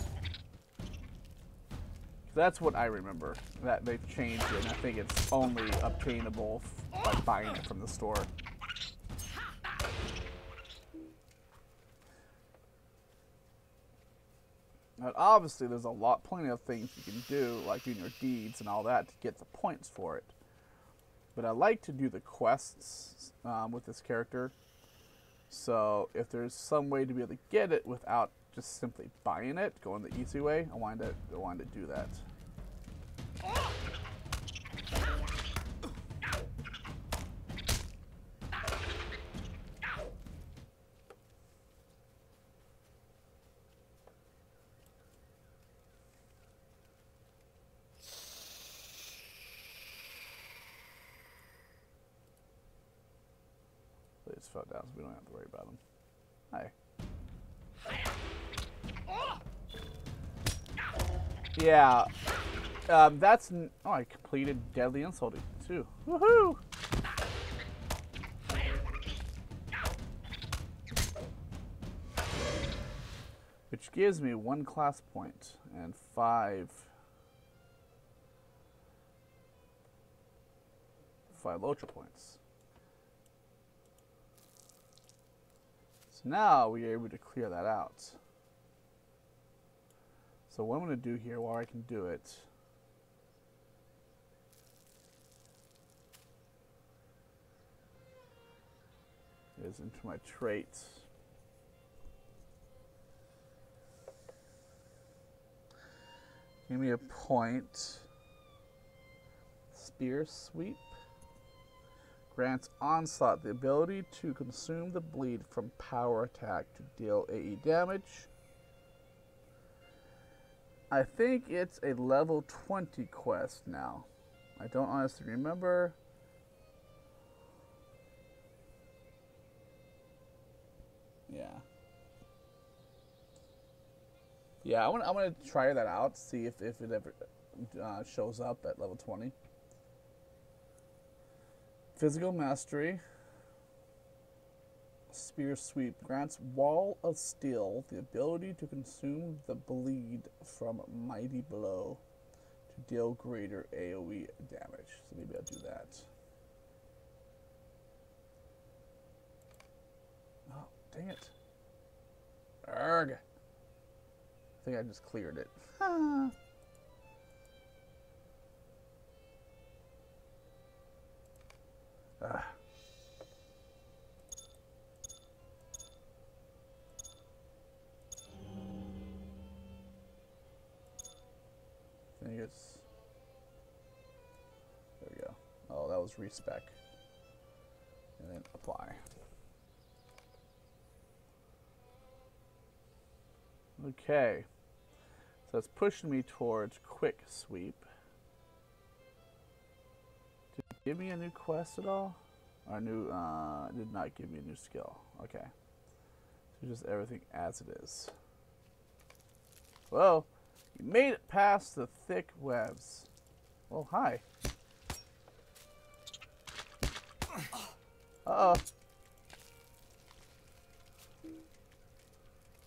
A: That's what I remember. That they've changed it, and I think it's only obtainable by buying it from the store. Now, obviously, there's plenty of things you can do, like doing your deeds and all that, to get the points for it. But I like to do the quests with this character. So if there's some way to be able to get it without just simply buying it, going the easy way, I wanted to do that. They just fell down, so we don't have to worry about them. Hi. Yeah. That's... Oh, I completed Deadly Insult too. Woohoo! Which gives me 1 class point and 5 Ultra points. So now we are able to clear that out. So what I'm going to do here while I can do it is into my traits. Give me a point. Spear Sweep. Grants Onslaught the ability to consume the bleed from power attack to deal AE damage. I think it's a level 20 quest now. I don't honestly remember. Yeah, I want to try that out, see if it ever shows up at level 20. Physical Mastery. Spear Sweep grants Wall of Steel the ability to consume the bleed from Mighty Blow to deal greater AoE damage. So maybe I'll do that. Oh, dang it. Arrgh. I think I just cleared it. I think it's... There we go. Oh, that was respec. And then apply. Okay. So it's pushing me towards Quick Sweep. Did it give me a new quest at all? Or new, did not give me a new skill. Okay. So just everything as it is. Well, you made it past the thick webs. Well, hi. Uh-oh.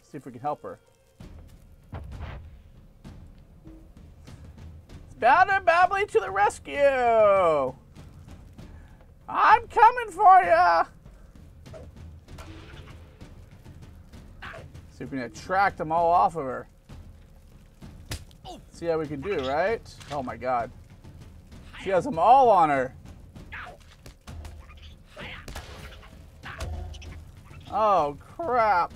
A: See if we can help her. Bababile to the rescue! I'm coming for ya! See if we can attract them all off of her. See how we can do, right? Oh my god. She has them all on her. Oh crap.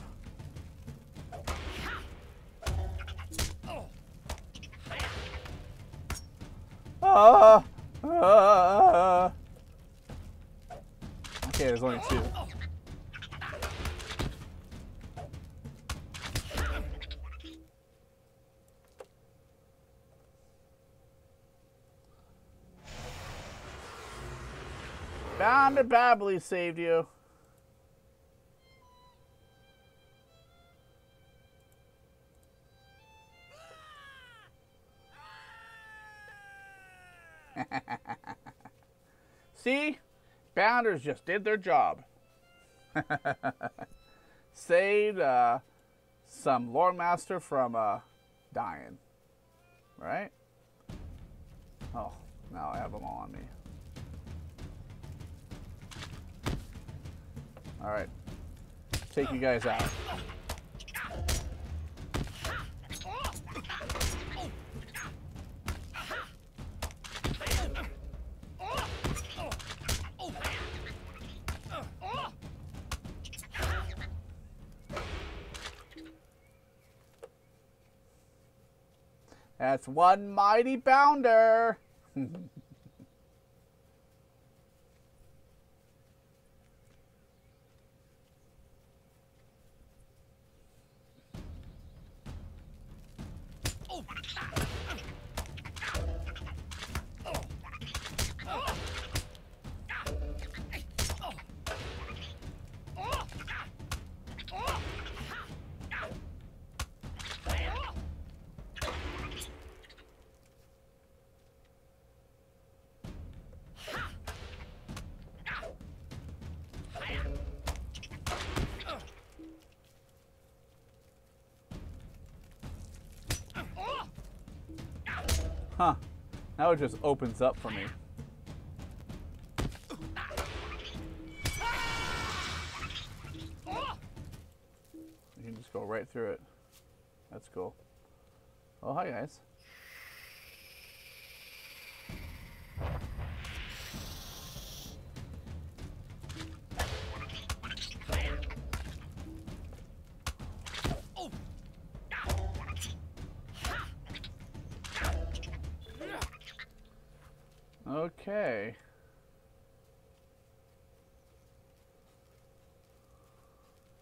A: Okay, there's only 2. Bababile saved you. See? Bounders just did their job. Saved some Lore Master from dying. Right? Oh, now I have them all on me. Alright. Take you guys out. That's one mighty bounder. Huh. Now it just opens up for me. You can just go right through it. That's cool. Oh, hi guys. Okay.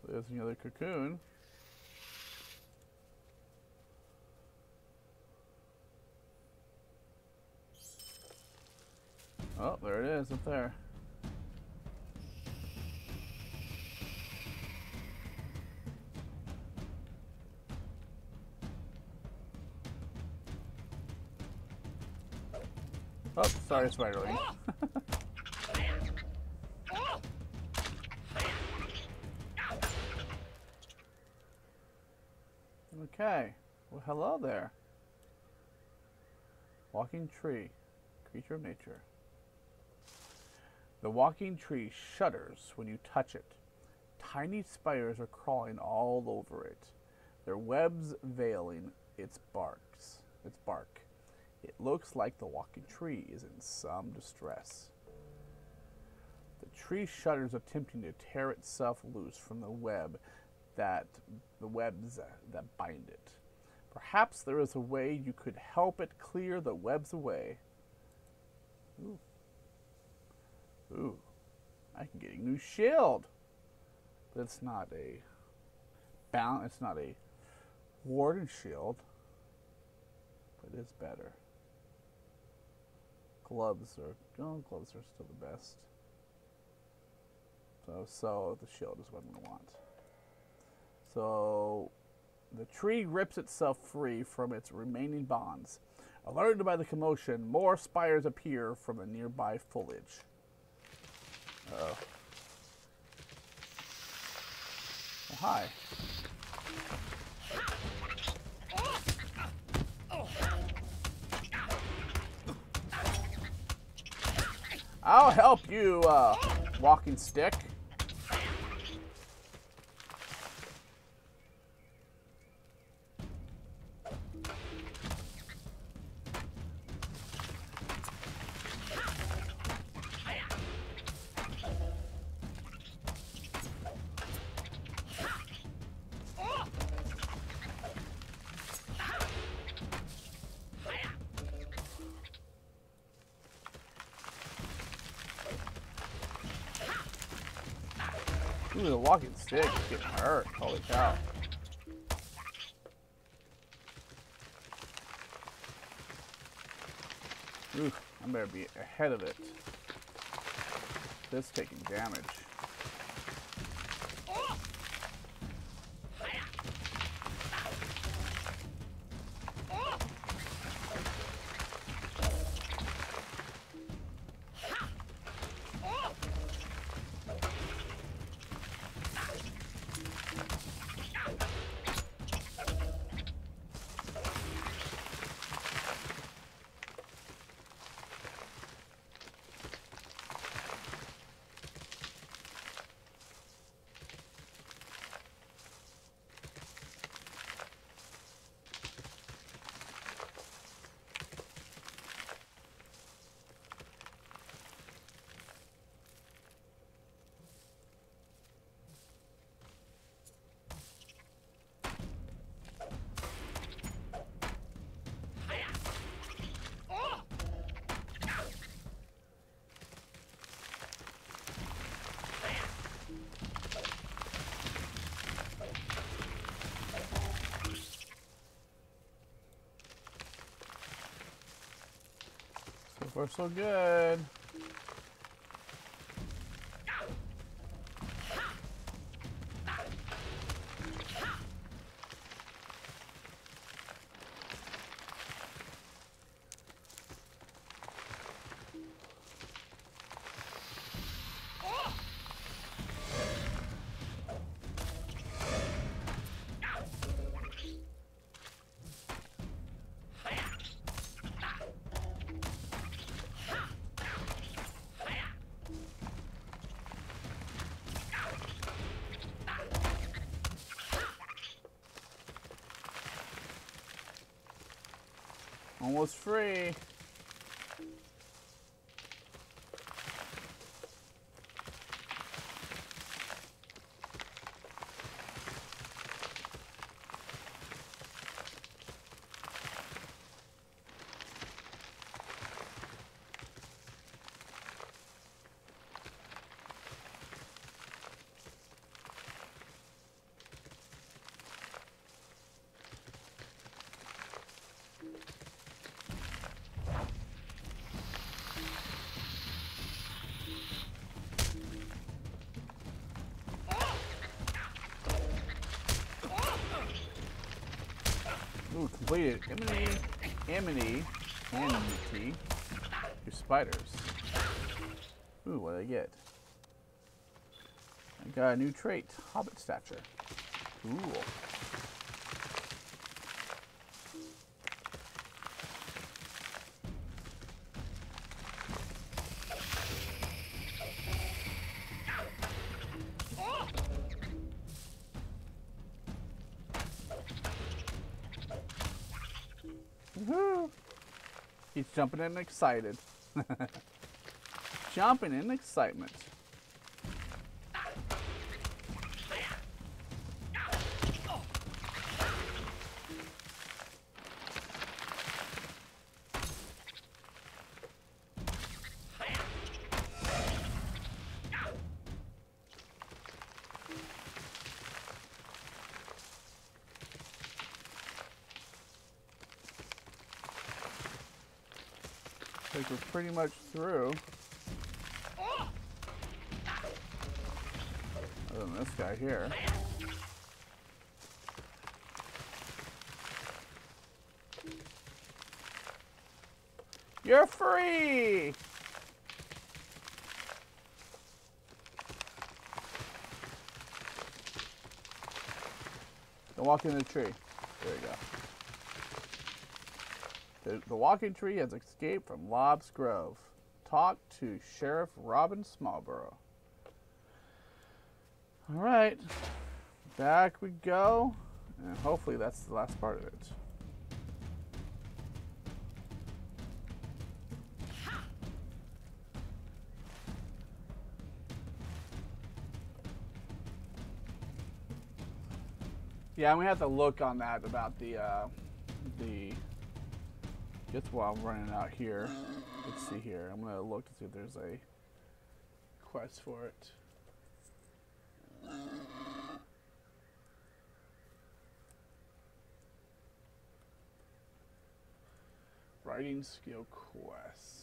A: There's another cocoon. Oh, there it is up there. Oh, sorry, Spiderling. Okay. Well, hello there. Walking tree. Creature of nature. The walking tree shudders when you touch it. Tiny spiders are crawling all over it, their webs veiling its bark. It looks like the walking tree is in some distress. The tree shudders, attempting to tear itself loose from the webs that bind it. Perhaps there is a way you could help it clear the webs away. Ooh. Ooh. I can get a new shield. But it's not a warden shield. But it is better. Gloves are still the best. So the shield is what I'm going to want. So the tree rips itself free from its remaining bonds. Alerted by the commotion, more spires appear from the nearby foliage. Oh, hi. I'll help you, walking stick. Ooh, the walking stick is getting hurt. Holy cow. Ooh, I better be ahead of it. This taking damage. far, so good. Almost free. Ooh, completed. Amity. Your spiders. Ooh, what did I get? I got a new trait, Hobbit Stature. Cool. Woohoo! He's jumping in excited. Jumping in excitement. I think we're pretty much through. Other than this guy here. You're free! Don't walk in the tree. There you go. The walking tree has escaped from Lob's Grove. Talk to Sheriff Robin Smallborough. Alright. Back we go. And hopefully that's the last part of it. Yeah, we have to look on that about the just while I'm running out here. Let's see here. I'm gonna look to see if there's a quest for it. Writing skill quest.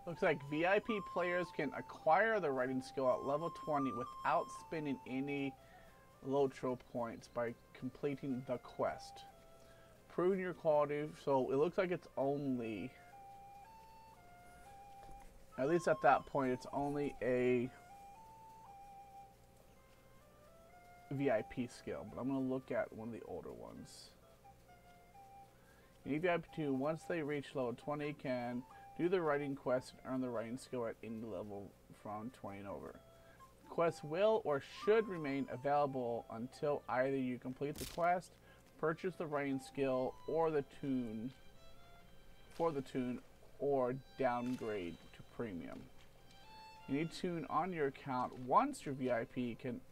A: Looks like VIP players can acquire the writing skill at level 20 without spending any Lotro points by completing the quest. Proving your quality, so it looks like it's only, at least at that point, it's only a VIP skill, but I'm going to look at one of the older ones. You need VIP 2, once they reach level 20, can do the writing quest and earn the writing skill at any level from 20 and over. Quests will or should remain available until either you complete the quest, purchase the writing skill, or the tune or downgrade to premium. You need tune on your account once your VIP can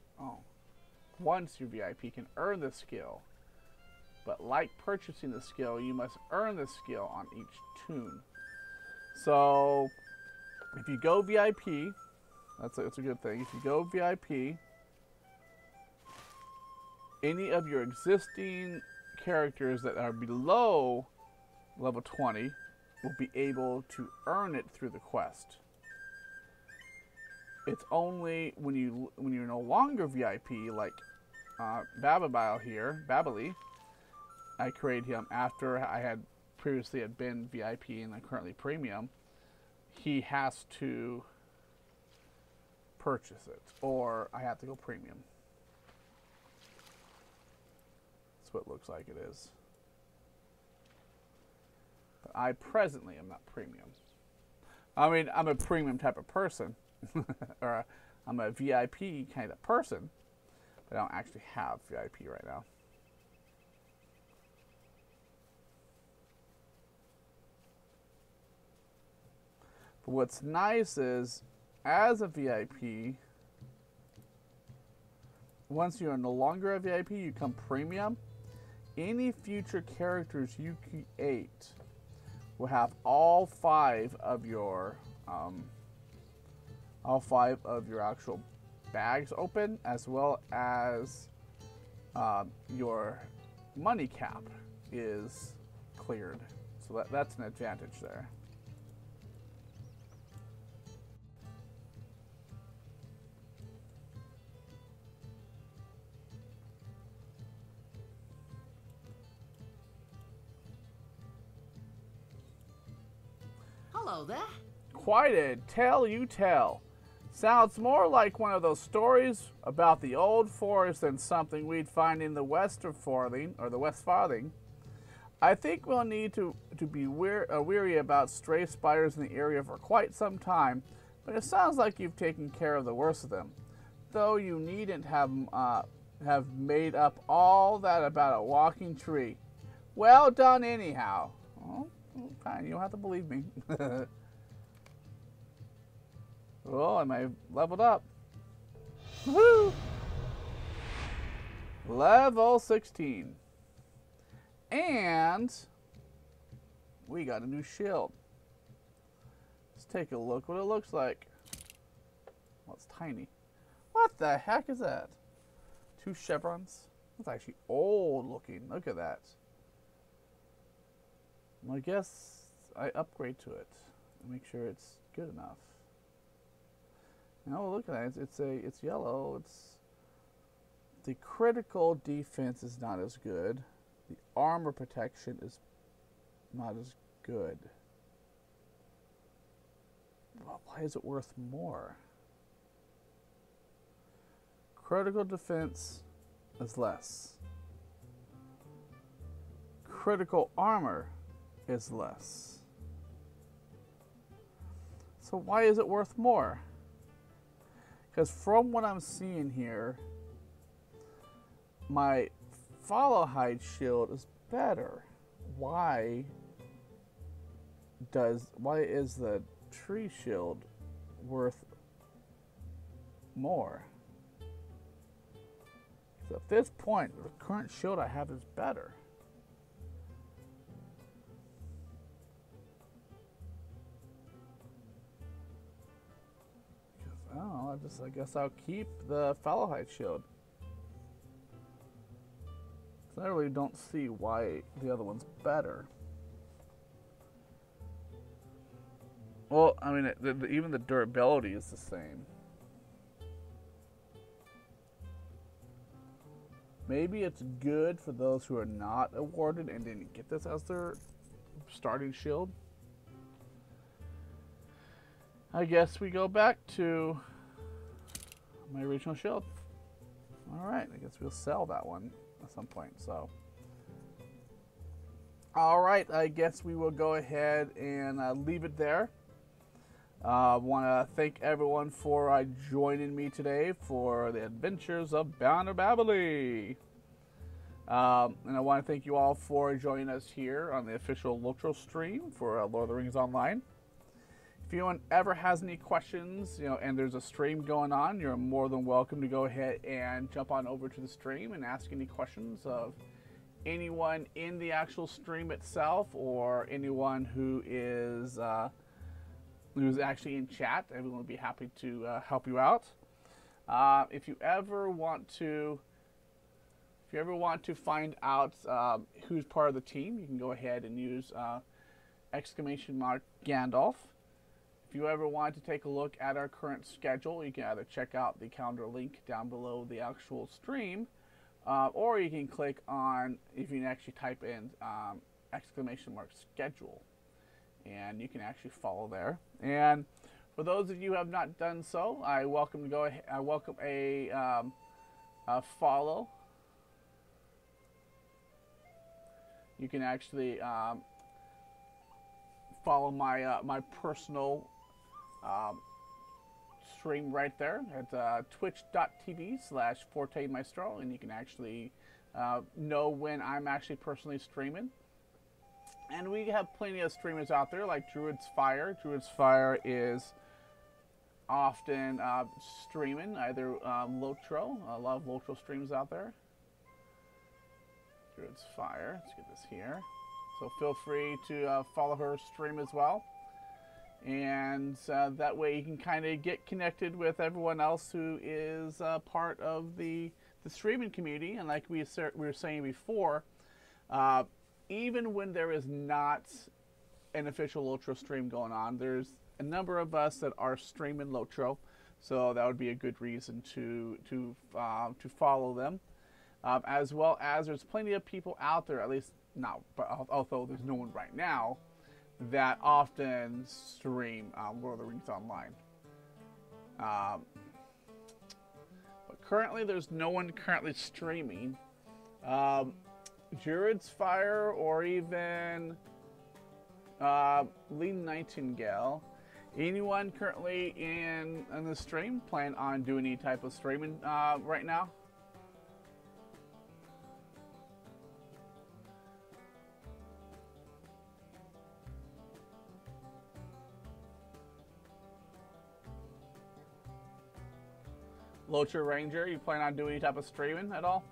A: earn the skill. But like purchasing the skill, you must earn the skill on each tune. So if you go VIP, that's a good thing. If you go VIP, any of your existing characters that are below level 20 will be able to earn it through the quest. It's only when you're no longer VIP, like Bababile here, Bababile. I created him after I had previously been VIP and I'm currently premium. He has to purchase it, or I have to go premium. That's what it looks like it is. But I presently am not premium. I mean, I'm a premium type of person, or I'm a VIP kind of person, but I don't actually have VIP right now. But what's nice is, as a VIP, once you are no longer a VIP, you become premium. Any future characters you create will have all five of your actual bags open, as well as your money cap is cleared. So that's an advantage there.
D: Hello there.
A: Quite a tale you tell. Sounds more like one of those stories about the old forest than something we'd find in the West of Farthing, or the West Farthing. I think we'll need to be weary about stray spiders in the area for quite some time, but it sounds like you've taken care of the worst of them. Though you needn't have made up all that about a walking tree. Well done anyhow. Oh, fine, you don't have to believe me. Oh, I might have leveled up. Woohoo! Level 16. And we got a new shield. Let's take a look what it looks like. Well, it's tiny. What the heck is that? 2 chevrons? That's actually old looking. Look at that. Well, I guess I upgrade to it and make sure it's good enough. Now look at that. It's yellow. The critical defense is not as good. The armor protection is not as good. Well, why is it worth more? Critical defense is less. Critical armor is less. So why is it worth more? Because from what I'm seeing here, my follow hide shield is better. Why is the tree shield worth more? So at this point, the current shield I have is better. I don't know, I guess I'll keep the follow hide shield. I really don't see why the other one's better. Well, I mean, even the durability is the same. Maybe it's good for those who are not awarded and didn't get this as their starting shield. I guess we go back to my original shield. Alright, I guess we'll sell that one at some point. So, alright, I guess we will go ahead and leave it there. I want to thank everyone for joining me today for the adventures of Bababile. And I want to thank you all for joining us here on the official Lotro stream for Lord of the Rings Online. If anyone ever has any questions, and there's a stream going on, you're more than welcome to go ahead and jump on over to the stream and ask any questions of anyone in the actual stream itself, or anyone who is who's actually in chat. Everyone will be happy to help you out. If you ever want to you ever want to find out who's part of the team, you can go ahead and use !Gandalf. If you ever want to take a look at our current schedule, you can either check out the calendar link down below the actual stream, or you can click on, if you can actually type in !schedule, and you can actually follow there. And for those of you who have not done so, I welcome a follow. You can actually follow my my personal stream right there at twitch.tv/ForteMaestro, and you can actually know when I'm actually personally streaming. And we have plenty of streamers out there like Druid's Fire. Druid's Fire is often streaming either Lotro. A lot of Lotro streams out there. Druid's Fire. Let's get this here. So feel free to follow her stream as well. And that way you can kind of get connected with everyone else who is part of the streaming community. And like we were saying before, even when there is not an official Lotro stream going on, there's a number of us that are streaming Lotro. So that would be a good reason to follow them. As well as there's plenty of people out there, at least not, but although there's no one right now, that often stream Lord of the Rings Online. But currently there's no one currently streaming. Druid's Fire or even Lee Nightingale. Anyone currently in the stream plan on doing any type of streaming right now? Lotro Ranger, you plan on doing any type of streaming at all?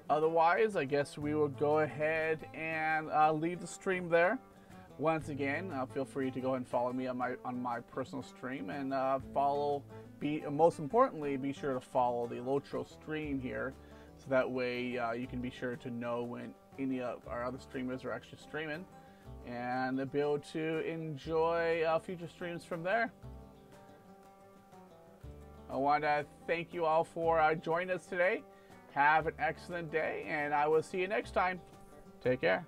A: Otherwise, I guess we will go ahead and leave the stream there. Once again, feel free to go ahead and follow me on my personal stream, and most importantly, be sure to follow the Lotro stream here, so that way you can be sure to know when any of our other streamers are actually streaming, and be able to enjoy future streams from there. I want to thank you all for joining us today. Have an excellent day, and I will see you next time. Take care.